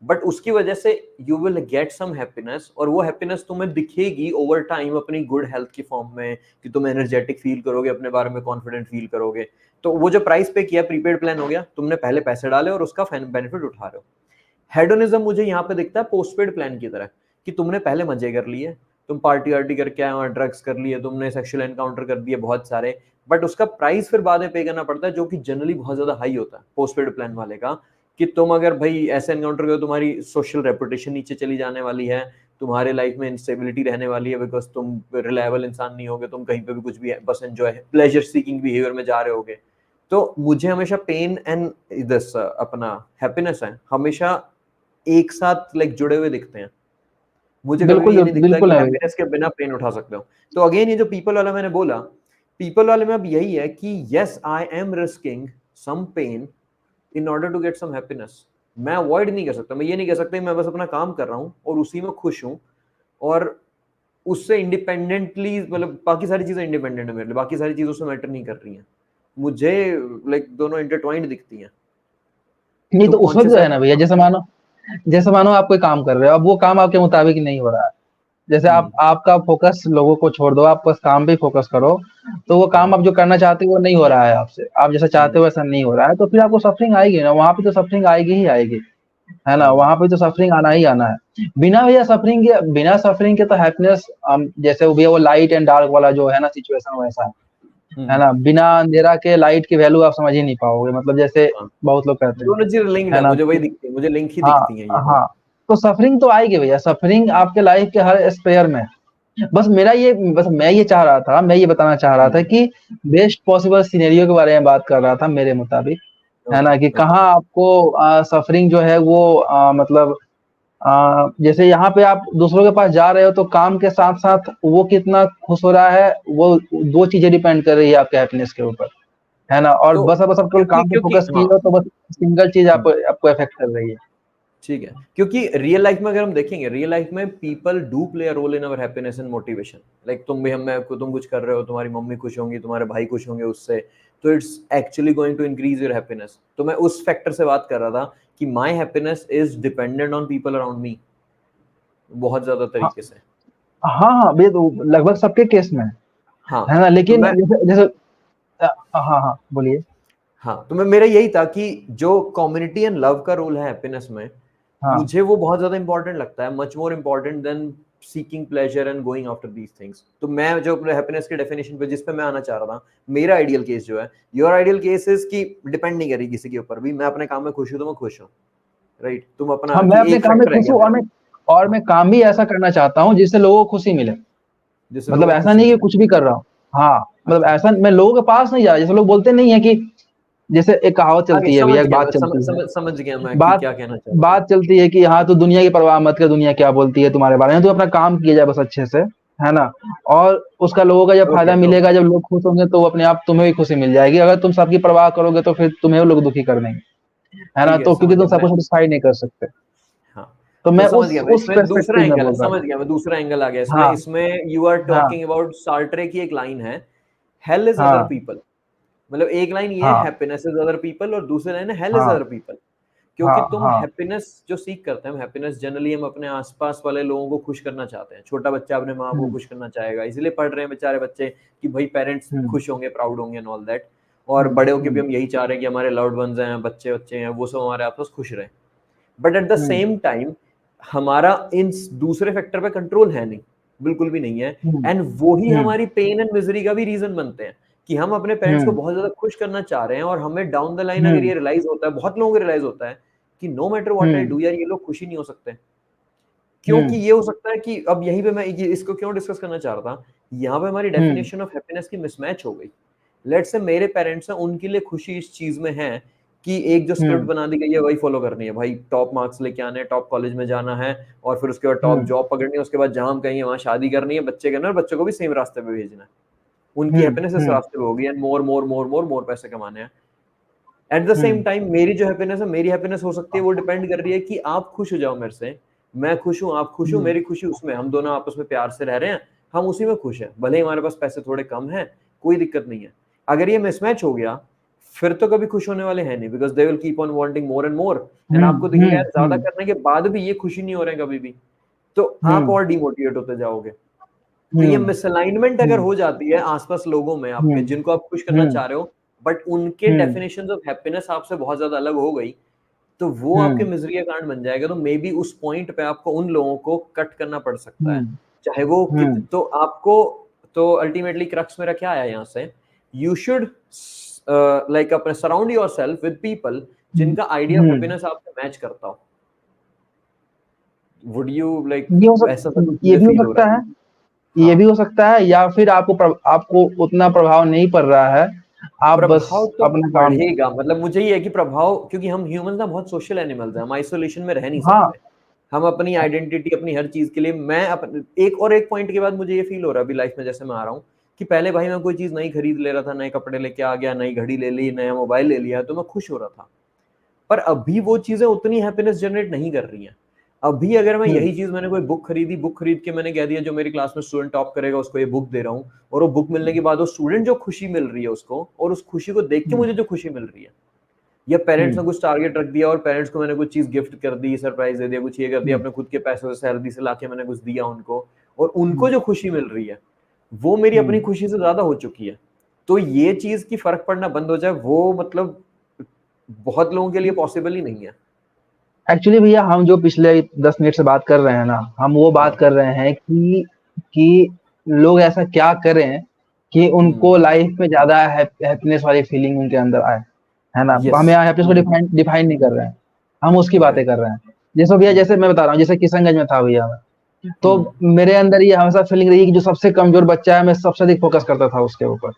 but उसकी वजह से you will get some happiness, और वो हैप्पीनेस तुम्हें दिखेगी ओवर टाइम अपनी गुड हेल्थ की फॉर्म में, कि तुम एनर्जेटिक फील करोगे, अपने बारे में कॉन्फिडेंट फील करोगे। तो वो जो प्राइस पे किया, प्रीपेड प्लान हो गया, तुमने पहले पैसे डाले और उसका बेनिफिट उठा रहे हो। हेडोनिज्म मुझे यहाँ पे दिखता है पोस्टपेड प्लान की तरह, कि तुमने पहले मजे कर लिए, तुम पार्टी वार्टी करके आए, ड्रग्स कर लिए, तुमने सेक्सुअल एनकाउंटर कर दिए बहुत सारे, बट उसका प्राइस फिर बाद में पे करना पड़ता है, जो कि जनरली बहुत ज्यादा हाई होता है पोस्टपेड प्लान वाले का। कि तुम अगर भाई ऐसे एनकाउंटर करो, तुम्हारी सोशल रेपुटेशन नीचे चली जाने वाली है, तुम्हारे लाइफ में इंस्टेबिलिटी रहने वाली है, बिकॉज तुम रिलायबल इंसान नहीं होगे, तुम कहीं पे भी कुछ भी बस एंजॉय प्लेजर सीकिंग बिहेवियर में जा रहे होगे। तो मुझे हमेशा पेन एंड दिस अपना हैप्पीनेस है हमेशा एक साथ लाइक जुड़े हुए दिखते हैं। मुझे कभी भी ये नहीं दिखता कि बिल्कुल है भैया। हैप्पीनेस के बिना पेन उठा सकते हो। तो अगेन ये जो पीपल वाला मैंने बोला, पीपल वाले में अब यही है कि yes I am risking some pain in order to get some happiness. मैं अवॉइड नहीं कर सकता, मैं ये नहीं कह सकता मैं बस अपना काम कर रहा हूँ और उसी में खुश हूँ, और उससे इंडिपेंडेंटली, मतलब बाकी सारी चीजें इंडिपेंडेंट है मेरे लिए, बाकी सारी चीजें उससे मैटर नहीं कर रही हैं मुझे, लाइक दोनों इंटरट्वाइंड दिखती हैं। नहीं तो तो उसमें कॉन्शियस तो है ना भैया, जैसे मानो आप कोई काम कर रहे हो, अब वो काम आपके मुताबिक नहीं हो रहा है। जैसे आपका फोकस लोगों को छोड़ दो, आप बस काम पे फोकस करो, तो वो काम आप जो करना चाहते हो वो नहीं हो रहा है आपसे, आप जैसा चाहते हो वैसा नहीं हो रहा है, तो फिर आपको सफरिंग आएगी ना, वहां पे तो सफरिंग आएगी ही आएगी, है ना, वहां पे तो सफरिंग आना ही आना है। बिना सफरिंग के तो हैप्पीनेस, जैसे वो भैया वो लाइट एंड डार्क वाला जो है ना सिचुएशन, वैसा है ना, बिना अंधेरा के लाइट की वैल्यू आप समझ ही नहीं पाओगे, मतलब जैसे बहुत लोग कहते हैं, दोनों चीजें लिंक्ड है है, ना। मुझे वही दिखती है, मुझे लिंक ही हाँ दिखती है ये। हाँ, तो सफरिंग तो आएगी भैया, सफरिंग आपके लाइफ के हर स्पेयर में। बस मैं ये चाह रहा था, मैं ये बताना चाह रहा था कि बेस्ट पॉसिबल सिनेरियो के बारे में बात कर रहा था मेरे मुताबिक, है ओके ना, कि ओके। कहाँ आपको सफरिंग जो है वो मतलब जैसे यहाँ पे आप दूसरों के पास जा रहे हो, तो काम के साथ साथ वो कितना खुश हो रहा है, वो दो चीजें डिपेंड कर रही है आपके हैप्पीनेस के ऊपर, है ना, और तो बस आप केवल क्योंकि काम पे क्योंकि फोकस किए हो, तो बस सिंगल चीज आपको अफेक्ट कर रही है। ठीक है, क्योंकि रियल लाइफ में अगर हम देखेंगे, रियल लाइफ में people do play a role in our happiness and motivation. Like तुम भी, तुम कुछ कर रहे हो, तुम्हारी मम्मी खुश होंगी, तुम्हारे भाई खुश होंगे उससे, तो it's actually going to increase your happiness. तो मैं उस फैक्टर से बात कर रहा था कि my happiness is dependent on people around me, बहुत ज्यादा हाँ तरीके से। हाँ हाँ भैया, तो लगभग सबके केस में हाँ है ना, तो लेकिन मैं जैसे जैसे हाँ हाँ बोलिए। हाँ तो मैं मेरा यही था कि जो कम्युनिटी एंड लव का रोल है हैप्पीनेस में, हाँ मुझे वो बहुत ज्यादा इंपॉर्टेंट लगता है, much more important than seeking pleasure and going after these things. तो मैं जो अपने हैप्पीनेस के डेफिनेशन पे जिस पे मैं आना चाह रहा था, मेरा आइडियल केस जो है, योर आइडियल केस इज कि डिपेंड नहीं करी किसी के ऊपर भी, मैं अपने काम में खुश हूं तो मैं खुश हूँ, राइट। तुम हाँ, अपना मैं कि अपने एक काम में फैक्टर है खुश गया हूँ, मेरा। और हाँ, मैं काम भी ऐसा करना चाहता हूँ जिससे लोगों को खुशी मिले। जिससे मतलब लोगों को ऐसा खुशी नहीं कि मिले। कुछ भी कर रहा हूँ। हाँ, मतलब अच्छा, ऐसा मैं लोगों के पास नहीं जा रहा, जैसे लोग बोलते नहीं है कि, जैसे एक कहावत आगे चलती है समझ भैया, एक गया बात मैं, चलती है, समझ गया मैं कि बात क्या कहना चाह रहे थे। बात चलती है कि हाँ, तू दुनिया की परवाह मत कर, दुनिया क्या बोलती है तुम्हारे बारे में, तू अपना काम किया जाए बस अच्छे से, है ना, और उसका लोगों का जब ओके फायदा ओके, मिलेगा, जब लोग खुश होंगे, तो अपने आप तुम्हें भी खुशी मिल जाएगी। अगर तुम सबकी परवाह करोगे तो फिर तुम्हें वो लोग दुखी कर देंगे, है ना, ठीक है तो क्योंकि समझ तुम गया मैं। सबको सेटिस्फाई नहीं कर सकते। हाँ तो तो मैं समझ उस गया मैं, उस इसमें दूसरा पर्सपेक्टिव में एंगल है, बोल रहा समझ था। गया मैं, दूसरा एंगल आ गया इसमें। हाँ इसमें यू आर हाँ टॉकिंग अबाउट सार्ट्रे की एक लाइन है, हेल इज अदर हाँ पीपल। मतलब एक लाइन ये है हाँ हैप्पीनेस इज अदर पीपल, और दूसरी लाइन है हेल इज हाँ अदर पीपल। क्योंकि हाँ तुम हाँ हैप्पीनेस जो सीख करते हैं, हैप्पीनेस जनरली हम अपने आसपास वाले लोगों को खुश करना चाहते हैं। छोटा बच्चा अपने माँ बाप को हम्म खुश करना चाहेगा, इसलिए पढ़ रहे हैं बेचारे बच्चे कि भाई पेरेंट्स हम्म खुश होंगे, प्राउड होंगे एंड ऑल दैट। और बड़े होके भी हम्म हम यही चाह रहे हैं कि हमारे लव्ड वंस हैं, बच्चे बच्चे हैं, वो सब हमारे आपस खुश रहे। But at the hmm same time हमारा इन दूसरे फैक्टर पे कंट्रोल है नहीं, बिल्कुल भी नहीं है। हम्म एंड वो ही हम्म हमारी पेन एंड मिजरी का भी रीजन बनते हैं। कि हम अपने पेरेंट्स को बहुत ज्यादा खुश करना चाह रहे हैं, और हमें डाउन द लाइन अगर ये रियलाइज होता है, बहुत लोगों को रियलाइज होता है कि no matter what I do यार, ये लोग खुशी नहीं हो सकते। क्योंकि ये हो सकता है कि अब यहीं पे मैं इसको क्यों डिस्कस करना चाह रहा था, यहाँ पे हमारी डेफिनेशन ऑफ हैप्पीनेस की मिसमैच हो गई। लेट्स से मेरे पेरेंट्स हैं, उनके लिए खुशी इस चीज में है कि एक जो स्क्रिप्ट बना दी गई है वही फॉलो करनी है भाई, टॉप मार्क्स लेके आने हैं, टॉप कॉलेज में जाना है, और फिर उसके बाद टॉप जॉब पकड़नी है, उसके बाद जहां हम कहेंगे वहां शादी करनी है, बच्चे करना है, बच्चों को भी सेम रास्ते पे भेजना है। उनकी हैप्पीनेस इस रास्ते पे होगी, एंड मोर मोर मोर मोर मोर पैसे कमाने हैं। एट द सेम टाइम मेरी जो हैप्पीनेस है, मेरी हैप्पीनेस हो सकती है, वो डिपेंड कर रही है कि आप खुश हो जाओ मेरे से, मैं खुश हूँ, आप खुश हो, मेरी खुशी उसमें, हम दोनों आपस में प्यार से रह रहे हैं, हम उसी में खुश हैं, भले ही हमारे पास पैसे थोड़े कम हैं, कोई दिक्कत नहीं है। अगर ये मिसमैच हो गया, फिर तो कभी खुश होने वाले हैं नहीं, because they will keep on wanting more and more, and आपको दिखेगा यार ज्यादा करने के बाद भी ये खुशी नहीं हो रहे हैं कभी भी, तो आप और डिमोटिवेट होते जाओगे। तो ये मिसअलाइनमेंट अगर हो जाती है आसपास लोगों में आपके, जिनको आप खुश करना चाह रहे हो, बट उनके डेफिनेशंस ऑफ हैप्पीनेस आपसे बहुत ज्यादा अलग हो गई, तो वो आपके मिजरी का कारण बन जाएगा। तो मे बी उस पॉइंट पे आपको उन लोगों को कट करना पड़ सकता है, चाहे वो तो आपको, तो अल्टीमेटली क्रक्स मेरा क्या आया यहाँ से, यू शुड लाइक अपने सराउंड योरसेल्फ विद पीपल जिनका आइडिया ऑफ हैप्पीनेस आपसे मैच करता हो। वुड यू लाइक, ऐसा तो कुछ ये मुझे भी हो फील हो सकता रहा है, ये भी हो सकता है, या फिर आपको उतना प्रभाव नहीं पड़ रहा है, आप बस प्रभाव तो अपना काम। पड़ेगा, मतलब मुझे ये है कि प्रभाव, क्योंकि हम ह्यूमंस ना बहुत सोशल एनिमल्स हैं, हम आइसोलेशन में रह नहीं हाँ सकते, हम अपनी आइडेंटिटी, अपनी हर चीज के लिए, मैं एक पॉइंट के बाद मुझे ये फील हो रहा है अभी लाइफ में, जैसे मैं आ रहा हूँ कि पहले भाई मैं कोई चीज नई खरीद ले रहा था, नए कपड़े लेके आ गया, नई घड़ी ले ली, नया मोबाइल ले लिया, तो मैं खुश हो रहा था। पर अभी वो चीजें उतनी हैप्पीनेस जनरेट नहीं कर रही हैं। अभी अगर मैं यही चीज, मैंने कोई बुक खरीदी, बुक खरीद के मैंने कह दिया जो मेरी क्लास में स्टूडेंट टॉप करेगा उसको ये बुक दे रहा हूँ, और वो बुक मिलने के बाद वो स्टूडेंट जो खुशी मिल रही है उसको, और उस खुशी को देख के मुझे जो खुशी मिल रही है, या पेरेंट्स ने कुछ टारगेट रख दिया और पेरेंट्स को मैंने कुछ चीज गिफ्ट कर दी, सरप्राइज दे दिया, कुछ ये कर दिया, अपने खुद के पैसों से सैलरी से लाके मैंने कुछ दिया उनको, और उनको जो खुशी मिल रही है वो मेरी अपनी खुशी से ज्यादा हो चुकी है। तो ये चीज की फर्क पड़ना बंद हो जाए, वो मतलब बहुत लोगों के लिए पॉसिबल ही नहीं है। एक्चुअली भैया, हम जो पिछले 10 मिनट से बात कर रहे हैं ना, हम वो बात कर रहे हैं कि लोग ऐसा क्या करें कि उनको लाइफ में ज्यादा हैप्पीनेस वाली फीलिंग उनके अंदर आए, है ना? यस। हम यहाँ हैप्पीनेस को डिफाइन डिफाइन नहीं कर रहे हैं, हम उसकी बातें कर रहे हैं। जैसे भैया, जैसे मैं बता रहा हूँ, जैसे किशनगंज में था भैया मैं, तो मेरे अंदर ये हमेशा फीलिंग रही कि जो सबसे कमजोर बच्चा है, मैं सबसे अधिक फोकस करता था उसके ऊपर,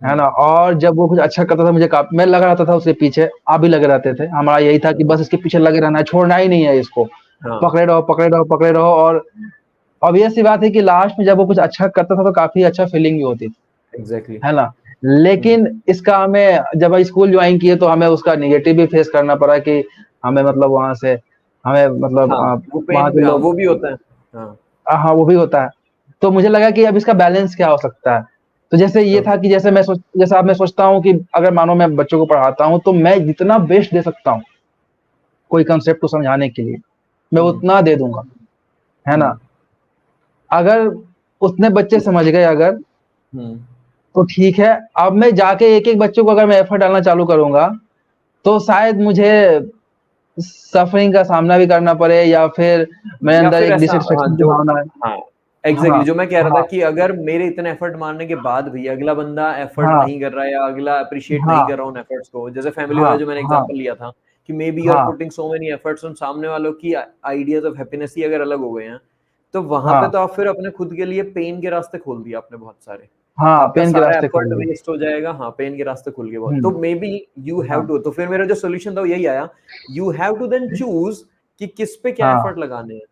है ना? और जब वो कुछ अच्छा करता था, मुझे काफ़ी मैं लगा रहता था उसके पीछे, आप भी लगे रहते थे। हमारा यही था कि बस इसके पीछे लगे रहना है, छोड़ना ही नहीं है इसको। हाँ पकड़े रहो, पकड़े रहो, पकड़े रहो। और ऑब्वियस सी बात है कि लास्ट में जब वो कुछ अच्छा करता था, तो काफ़ी अच्छा फीलिंग भी होती थी, एग्जैक्टली। है ना? लेकिन इसका हमें जब स्कूल जॉइन किए, तो हमें उसका नेगेटिव भी फेस करना पड़ा कि हमें मतलब वहाँ से हमें मतलब हाँ वो वहाँ पेन के भी, हाँ लोग, वो भी होता है। हाँ। हाँ, वो भी होता है। तो मुझे लगा कि अब इसका बैलेंस क्या हो सकता है? तो जैसे ये था ओके। कि जैसे अब मैं सोचता हूँ कि अगर मानो मैं बच्चों को पढ़ाता हूँ, तो मैं जितना बेस्ट दे सकता हूँ, कोई कंसेप्ट को समझाने के लिए, मैं उतना दे दूँगा, है ना? अगर उतने बच्चे समझ गए अगर, हम्म। तो ठीक है। अब मैं जाके एक-एक बच्चों को अगर मैं एफर्ट डालना चालू करूँगा, तो शायद मुझे सफरिंग का सामना भी करना पड़े, या फिर मेरे या अंदर फिर एक ऐसा, हाँ डिससैटिस्फैक्शन की जो, भावना है। हाँ एग्जैक्टली हाँ, जो मैं कह रहा था हाँ, कि अगर मेरे इतने एफर्ट मारने के बाद भी अगला बंदा एफर्ट हाँ, नहीं कर रहा है, या अगला अप्रिशिएट नहीं हाँ, कर रहा उन एफर्ट्स को, जैसे फैमिली हाँ, वाला जो मैंने हाँ, एग्जांपल लिया था कि मे बी यू आर हाँ, putting so many efforts on, सामने वालों की आइडियाज ऑफ हैप्पीनेस ही अगर अलग हो गए हैं, तो वहां पे हाँ, तो आप फिर अपने खुद के लिए पेन के रास्ते खोल दिए आपने बहुत सारे, हाँ, आपका पेन के सारा रास्ते एफर्ट खोल दिए। वेस्ट हो जाएगा, हाँ पेन के रास्ते खुल गए बहुत। हुँ, तो मे बी यू हैव हाँ, टू, तो फिर मेरा जो सोल्यूशन था वो यही आया, you have to then choose कि किस पे क्या हाँ, एफर्ट लगाने हैं।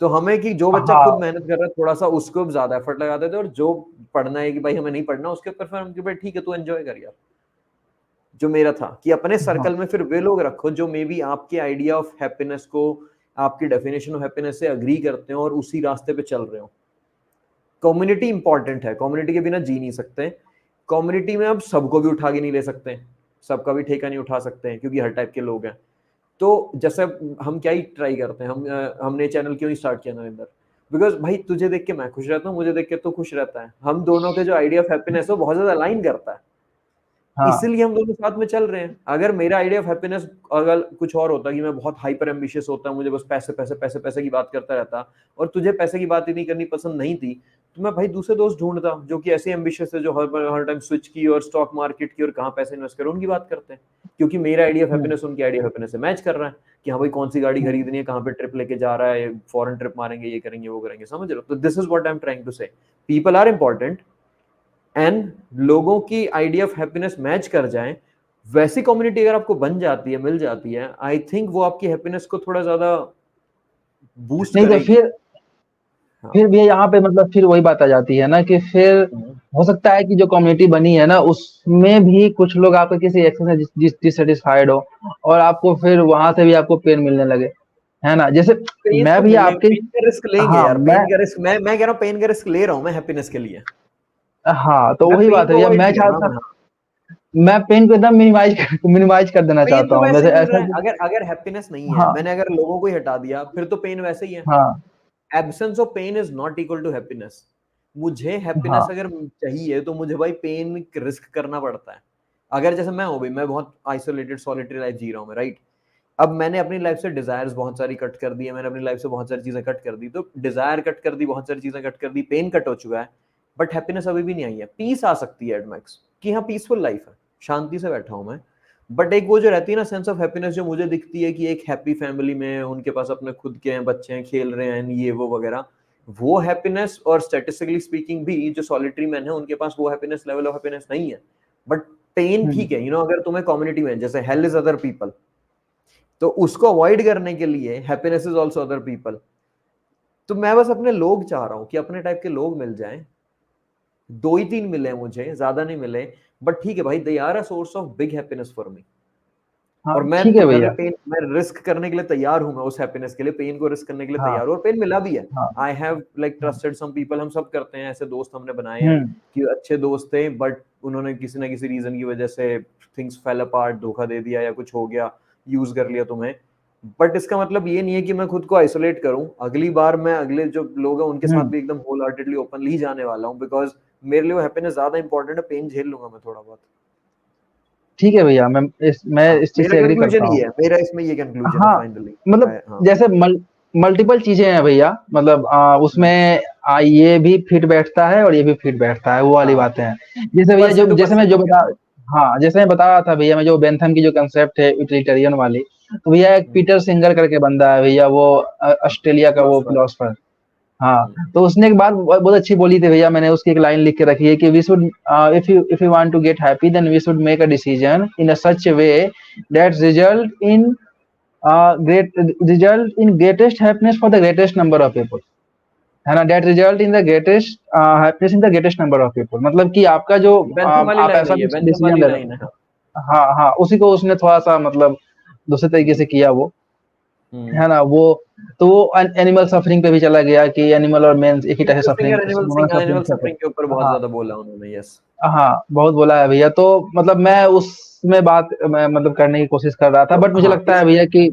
तो हमें कि जो बच्चा खुद हाँ, मेहनत कर रहा है थोड़ा सा उसको ज्यादा एफर्ट लगाते थे, और जो पढ़ना है कि भाई हमें नहीं पढ़ना उसके ऊपर फिर हम कि भाई ठीक है तू एंजॉय कर यार। जो मेरा था कि अपने हाँ, सर्कल में फिर वे लोग रखो जो मे बी आपके आइडिया ऑफ हैप्पीनेस को, आपकी डेफिनेशन ऑफ हैप्पीनेस से अग्री करते हो और उसी रास्ते पे चल रहे हो। कम्युनिटी इंपॉर्टेंट है, कम्युनिटी के बिना जी नहीं सकते। कम्युनिटी में अब सबको भी उठा के नहीं ले सकते, सबका भी ठेका नहीं उठा सकते हैं क्योंकि हर टाइप के लोग हैं। तो जैसे हम क्या ही ट्राई करते हैं, हमने चैनल क्यों ही स्टार्ट किया नरेंद्र, बिकॉज भाई तुझे देख के मैं खुश रहता हूँ, मुझे देख के तू खुश रहता है, हम दोनों के जो आइडिया ऑफ हैप्पीनेस है वो बहुत ज्यादा अलाइन करता है, हाँ, इसीलिए हम दोनों साथ में चल रहे हैं। अगर मेरा आइडिया ऑफ हैप्पीनेस अगर कुछ और होता कि मैं बहुत हाइपर एम्बिशियस होता, मुझे बस पैसे पैसे पैसे पैसे की बात करता रहता, और तुझे पैसे की बात ही नहीं करनी पसंद नहीं थी, तो मैं भाई दूसरे दोस्त ढूंढता जो कि ऐसे एम्बिशियस है, जो हर टाइम स्विच की और स्टॉक मार्केट की और कहाँ पैसे इन्वेस्ट करो उनकी बात करते हैं, क्योंकि मेरा आइडिया ऑफ हैप्पीनेस उनके आइडिया ऑफ हैप्पीनेस से मैच कर रहा है कि हाँ भाई कौन सी गाड़ी खरीदनी है, कहाँ पे ट्रिप लेके जा रहा है, फॉरेन ट्रिप मारेंगे, ये करेंगे वो करेंगे, समझ रहे हो? तो this is what I am trying to say, people are important and लोगों की आइडिया ऑफ हैप्पीनेस मैच कर जाए, वैसी कम्युनिटी अगर आपको बन जाती है, मिल जाती है, आई थिंक वो आपकी हैप्पीनेस को थोड़ा ज्यादा बूस्ट नहीं तो करेगी। हाँ। फिर भी यहाँ पे मतलब फिर वही बात आ जाती है ना कि फिर हो सकता है कि जो कम्युनिटी बनी है ना उसमें भी कुछ लोग आपके किसी एक्शन से डिससेटिस्फाइड हो और आपको फिर वहां से भी आपको पेन मिलने लगे, है ना? जैसे पेन मैं तो भी मिले, आपके, पेन का रिस्क लेंगे हाँ यार, पेन का रिस्क मैं कह रहा हूँ, पेन का रिस्क ले रहा हूँ मैं हैप्पीनेस के लिए, हाँ तो मैं वही पेन बात है को भैया, अवॉइड मैं नहीं कर रहा। चाहता, मैं मैं पेन को एकदम मिनिमाइज कर देना पेन चाहता तो हूँ वैसे वैसे ही मिल रहा ऐसा है, अगर अगर हैप्पीनेस नहीं है, हाँ मैंने अगर लोगों को ही हटा दिया फिर तो पेन वैसे ही है। हाँ absence of pain is not equal to happiness. मुझे हैप्पीनेस हाँ अगर चाहिए तो मुझे भाई पेन रिस्क करना पड़ता है। अगर जैसे मैं हूं भाई, मैं बहुत आइसोलेटेड सॉलिटरी लाइफ जी रहा हूं मैं, राइट? अब मैंने अपनी लाइफ से डिजायर्स बहुत सारी कट कर दी है, मैंने अपनी लाइफ से बहुत सारी चीजें कट कर दी, तो डिजायर कट कर दी, बहुत सारी चीजें कट कर दी, पेन कट हो चुका है, बट हैप्पीनेस अभी भी नहीं आई है। पीस आ सकती है एट मैक्स कि हाँ पीसफुल लाइफ है, शांति से बैठा हूं मैं, बट एक वो जो रहती है ना सेंस ऑफ हैप्पीनेस जो मुझे दिखती है कि एक हैप्पी फैमिली में उनके पास अपने खुद के हैं, बच्चे हैं, खेल रहे हैं, ये वो वगैरह, वो हैप्पीनेस, और स्टैटिस्टिकली स्पीकिंग भी जो सॉलिटरी मैन है उनके पास वो हैप्पीनेस, लेवल ऑफ हैप्पीनेस नहीं है। बट पेन ठीक है, अगर तुम्हें कम्युनिटी में जैसे हेल इज अदर पीपल, तो उसको अवॉइड करने के लिए happiness is also other people. तो मैं बस अपने लोग चाह रहा हूं कि अपने टाइप के लोग मिल जाएं, 2 ही 3 मिले मुझे, ज्यादा नहीं मिले, बट ठीक है भाई, they are a source of big happiness for me. हाँ और मैं ठीक है तो अगर भैया। पेन, मैं रिस्क करने के लिए तैयार हूं, मैं उस हैप्पीनेस के लिए पेन को रिस्क करने के लिए हाँ तैयार हूं, और पेन मिला भी है। हाँ I have like trusted some people, हम सब करते हैं, ऐसे दोस्त हमने बनाए हैं हम्म कि अच्छे दोस्त थे, बट उन्होंने किसी ना किसी रीजन की वजह से थिंग्स फेल अपार्ट, धोखा दे दिया या कुछ हो गया, यूज कर लिया तुम्हें। बट इसका मतलब ये नहीं है कि मैं खुद को आइसोलेट करूं, अगली बार मैं अगले जो लोग हैं उनके साथ हम्म भी एकदम होल हार्टेडली ओपनली जाने वाला हूं, बिकॉज मेरे लिए हैप्पीनेस ज्यादा इंपॉर्टेंट है, पेन झेल लूंगा मैं थोड़ा बहुत। ठीक है भैया, मैं हाँ, इस चीज मेरा से एग्री कंक्लूजन करता ये हूँ। है, मेरा इसमें ये कंक्लूजन है हाँ फाइनली। मतलब हाँ। जैसे मल्टीपल चीजें हैं भैया, मतलब उसमें ये भी फिट बैठता है और ये भी फिट बैठता है, वो वाली हाँ, बातें हैं। जैसे भैया जो पर्सन टू जैसे मैं पर्सन जो ठीक है। बता, हाँ। हाँ जैसे मैं बता रहा था भैया, मैं जो बेंथम की जो कंसेप्ट है यूटिलिटेरियन वाली, तो भैया एक हम्म, पीटर सिंगर करके बंदा है भैया, वो ऑस्ट्रेलिया का वो फिलोसफर है। फिलोसफर। हाँ, हम्म, तो उसने एक बात बहुत अच्छी बोली थी भैया, मैंने उसकी एक लाइन लिख के रखी है कि we should, if you want to get happy then we should make a decision in a such way that great result in greatest happiness for the greatest number of people, है ना? That result in the greatest happiness in the greatest number of people, मतलब कि आपका जो Bentham वाली आप line ऐसा है ये, कुछ बेंथम डिसीजन वाली ले लाइन है। रहे हाँ। हो, हाँ हाँ उसी को उसने थोड़ा सा मतलब दूसरे तरीके हम्म, से किया वो, हम्म। है ना? वो तो वो एनिमल सफरिंग पे भी चला गया कि एनिमल और मैन एक ही तरह से Peter suffering, singer animal suffering करते सफरिंग के ऊपर हैं। बहुत हाँ ज्यादा बोला उन्होंने, यस। हाँ बहुत बोला है भैया, तो मतलब मैं उसमें बात मैं मतलब करने की कोशिश कर रहा था, तो बट मुझे हाँ, लगता है इसमें भैया कि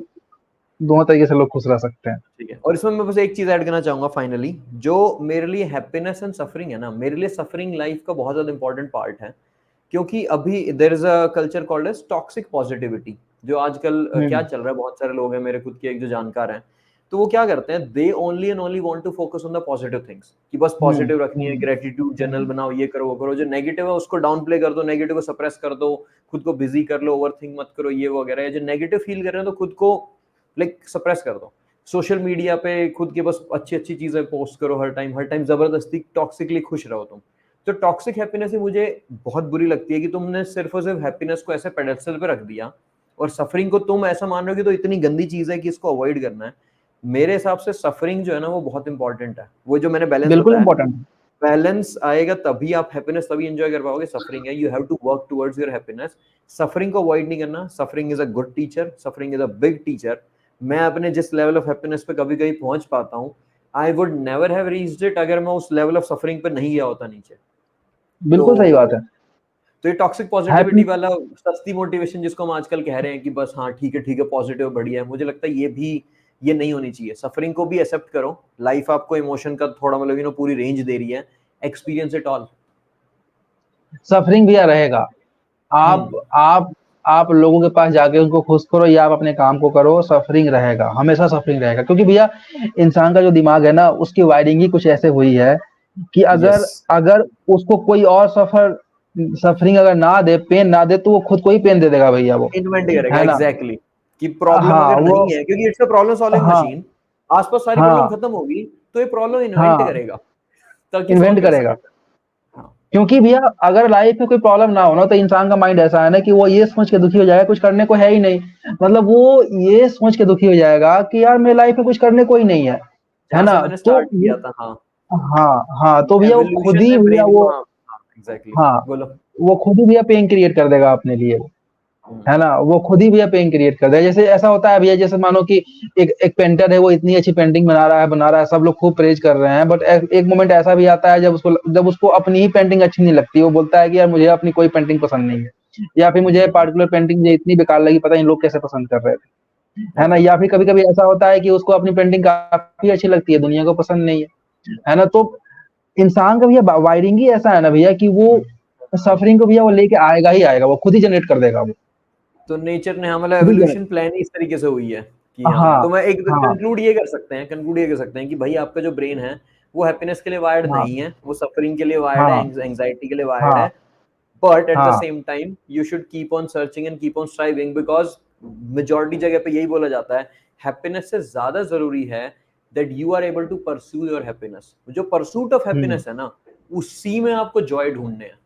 दोनों तरीके से लोग खुश रह सकते हैं। ठीक है, और इसमें मैं बस एक चीज ऐड करना चाहूंगा फाइनली, जो मेरे लिए हैप्पीनेस एंड सफरिंग है ना, मेरे लिए सफरिंग लाइफ का बहुत ज्यादा इंपॉर्टेंट पार्ट है, क्योंकि अभी there is a culture called as toxic positivity, जो आजकल क्या हम्म चल रहा है, बहुत सारे लोग हैं मेरे खुद के एक जो जानकार हैं, तो वो क्या करते हैं, they only and only want to focus on the positive things, कि बस हम्म पॉजिटिव रखनी है, हम्म ग्रेटिट्यूड जर्नल हम्म बनाओ, ये करो वो करो, जो नेगेटिव है उसको डाउन प्ले कर दो, नेगेटिव को सप्रेस कर दो, खुद को बिजी कर लो, ओवर थिंक मत करो, ये वगैरह, जो नेगेटिव फील कर रहे हैं तो खुद को लाइक सप्रेस कर दो, सोशल मीडिया पे खुद के बस अच्छी अच्छी चीजें पोस्ट करो, हर टाइम जबरदस्ती टॉक्सिकली खुश रहो तुम। तो टॉक्सिक हैप्पीनेस ही मुझे बहुत बुरी लगती है, कि तुमने सिर्फ और सिर्फ हैप्पीनेस को ऐसे पेडेस्टल पे रख दिया, और सफरिंग को तुम ऐसा मान रहे हो कि तो इतनी गंदी चीज है कि इसको अवॉइड करना है। मेरे हिसाब से सफरिंग जो है ना वो बहुत इंपॉर्टेंट है, वो जो मैंने बैलेंस बिल्कुल बताया, इम्पोर्टेंट है। बैलेंस आएगा तभी आप हैप्पीनेस तभी एंजॉय कर पाओगे। सफरिंग है, you have to work towards your happiness, suffering को अवॉइड नहीं करना। Suffering is a good teacher, suffering is a big teacher. मैं अपने जिस लेवल ऑफ हैप्पीनेस पे कभी कभी पहुंच पाता हूँ, I would never have reached it अगर मैं उस लेवल ऑफ सफरिंग पे नहीं गया होता नीचे। बिल्कुल सही बात तो है। तो ये टॉक्सिक पॉजिटिविटी हैप्पी वाला सस्ती मोटिवेशन जिसको हम आजकल कह रहे हैं कि बस हाँ ठीक है पॉजिटिव बढ़िया है, मुझे लगता है ये नहीं होनी चाहिए। सफरिंग को भी एक्सेप्ट करो, लाइफ आपको इमोशन का थोड़ा मतलब पूरी रेंज दे रही है, एक्सपीरियंस इट ऑल। सफरिंग भी रहेगा। आप हम्म, आप आप लोगों के पास जाके उनको खुश करो या आप अपने काम को करो, सफरिंग रहेगा, हमेशा सफरिंग रहेगा, क्योंकि भैया इंसान का जो दिमाग है ना उसकी वायरिंग ही कुछ ऐसे हुई है कि अगर यस, अगर उसको कोई और सफरिंग अगर ना दे, पेन ना दे, तो वो खुद को ही पेन दे देगा भैया वो, इन्वेंट करेगा है ना? एग्जैक्टली कि प्रॉब्लम हाँ, अगर वो नहीं है, क्योंकि इट्स अ प्रॉब्लम सॉल्विंग हाँ, मशीन, आसपास सारी प्रॉब्लम हाँ, खत्म होगी तो ये प्रॉब्लम इन्वेंट हाँ, करेगा ताकि सॉल्व इन्वेंट कर करेगा। सके। हाँ, क्योंकि भैया अगर लाइफ में कोई प्रॉब्लम ना हो ना, तो इंसान का माइंड ऐसा है ना कि वो ये सोच के दुखी हो जाएगा कुछ करने को है ही नहीं। मतलब वो ये सोच के दुखी हो जाएगा कि यार मेरी लाइफ में कुछ करने को ही नहीं है जहाँ से ना? मैंने तो स्टार्ट किया था। हाँ, हाँ, हाँ, तो भैया वो खुद एवोल्यूशन ही में भैया ब्रेन वो को, हाँ, हाँ, एग्जैक्टली, हाँ, बोलो। वो खुद ही भैया पेन क्रिएट कर देगा अपने लिए, हम्म, है ना? वो खुद ही भैया पेन क्रिएट कर देगा। जैसे ऐसा होता है भैया, जैसे मानो कि एक एक पेंटर है, वो इतनी अच्छी पेंटिंग बना रहा है, सब लोग खूब प्रेज़ कर रहे हैं, बट एक मोमेंट ऐसा भी आता है जब उसको अपनी ही पेंटिंग अच्छी नहीं लगती, वो बोलता है कि यार मुझे अपनी कोई पेंटिंग पसंद नहीं है, या फिर मुझे पार्टिकुलर पेंटिंग मुझे इतनी बेकार लगी, पता नहीं लोग कैसे पसंद कर रहे थे, है ना? ओके, या फिर कभी-कभी ऐसा होता है कि उसको अपनी पेंटिंग काफ़ी अच्छी लगती है, दुनिया को पसंद नहीं है ना? तो इंसान का भैया वायरिंग ही ऐसा है ना भैया कि वो सफरिंग को भैया वो लेके आएगा ही आएगा, वो खुद ही जनरेट कर देगा वो, तो नेचर ने, हाँ, मतलब खुद ही जनरेट। एवोल्यूशन प्लान ही इस तरीके से हुई है कि हाँ, हाँ, तो मैं एक हाँ, कंक्लूड ये कर सकते हैं कि भाई आपका जो ब्रेन है वो हैप्पीनेस के लिए वायर्ड हाँ, नहीं है, वो सफरिंग के लिए वायर्ड है, हाँ, एंजाइटी के लिए वायर्ड हाँ, है। बट एट द हाँ, same time you should keep on searching and keep on striving, because majority जगह पे यही बोला जाता है, हैप्पीनेस से ज्यादा जरूरी है that you are able to pursue your happiness. जो परसूट ऑफ हुँ, हैप्पीनेस है ना, उसी में आपको जॉय ढूंढने हैं।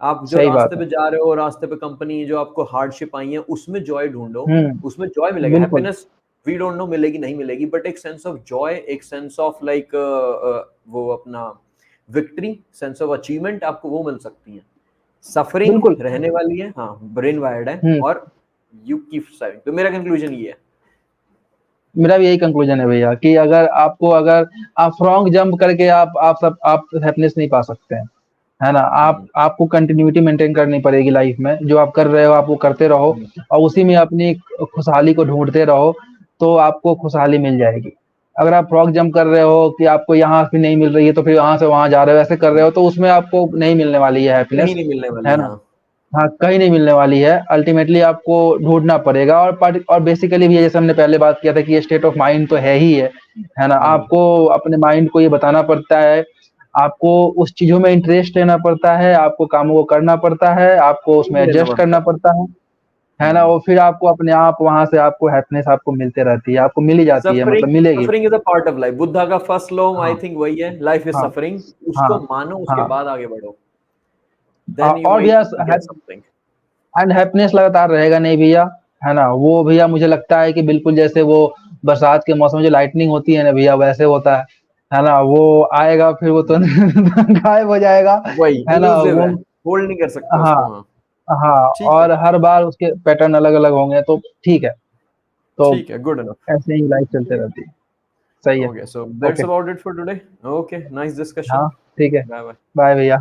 आप जो सही बात रास्ते है। पे जा रहे हो, रास्ते पे कंपनी जो आपको हार्डशिप आई है, उसमें जॉय ढूंढो, हुँ, उसमें जॉय मिलेगा। बिल्कुल, हैप्पीनेस वी डोंट नो मिलेगी नहीं मिलेगी, बट एक सेंस ऑफ जॉय, एक सेंस ऑफ लाइक वो अपना विक्ट्री, सेंस ऑफ अचीवमेंट आपको वो मिल सकती है। सफरिंग बिल्कुल। रहने वाली है, हाँ, ब्रेन वायर्ड है, हुँ, और यू कीप स्ट्राइविंग। तो मेरा कंक्लूजन ये है। मेरा भी यही कंक्लूज़न है भैया कि अगर आप फ्रॉग जंप करके आप हैप्पीनेस नहीं पा सकते हैं, है ना? हम्म, आपको कंटिन्यूटी मेंटेन करनी पड़ेगी लाइफ़ में, जो आप कर रहे हो आप वो करते रहो, हम्म, और उसी में अपनी खुशहाली को ढूँढते रहो, तो आपको खुशहाली मिल जाएगी। अगर आप फ्रॉग जंप कर रहे हो कि आपको यहाँ से नहीं मिल रही है, तो फिर यहाँ से वहाँ जा रहे हो, ऐसे कर रहे हो, तो उसमें आपको नहीं मिलने वाली है कहीं हैप्पीनेस, नहीं मिलने वाली, है ना? हाँ। हाँ, कहीं नहीं मिलने वाली है, अल्टीमेटली आपको ढूँढना पड़ेगा, और बेसिकली भी जैसे हमने पहले बात किया था कि ये स्टेट ऑफ माइंड तो है ही है ना? हम्म, आपको अपने माइंड को ये बताना पड़ता है, आपको उस चीज़ों में इंटरेस्ट लेना पड़ता है, आपको कामों को करना पड़ता है, आपको उसमें लेना एडजस्ट पड़ता करना है। पड़ता है ना? और फिर आपको अपने आप वहाँ से आपको हैप्पीनेस आपको मिलते रहती है, आपको मिल ही जाती है, सफरिंग मतलब मिलेगी। Suffering is a part of life. Buddha का फर्स्ट लॉ आई हाँ, थिंक वही है, लाइफ इज हाँ, सफरिंग। उसको हाँ, मानो, उसके हाँ। बाद आगे बढ़ो, देन यू और माइट भैया गेट समथिंग। एंड हैप्पीनेस लगातार रहेगा नहीं भैया, है ना? वो भैया मुझे लगता है कि बिल्कुल जैसे वो बरसात के मौसम में जो लाइटनिंग होती है ना भैया, वैसे होता है ना? वो आएगा फिर वो तो गायब हो जाएगा, वही है ना? इलूसिव वो है, होल्ड नहीं कर सकते हाँ, उसको। हाँ, हाँ, ठीक है, और हर बार उसके पैटर्न अलग-अलग होंगे, तो ठीक है। तो ठीक है, गुड इनफ। ऐसे ही लाइफ चलते रहती है। सही है। Okay, so that's okay, about it for today. Okay, nice discussion. हाँ, ठीक है। Bye bye. बाय भैया।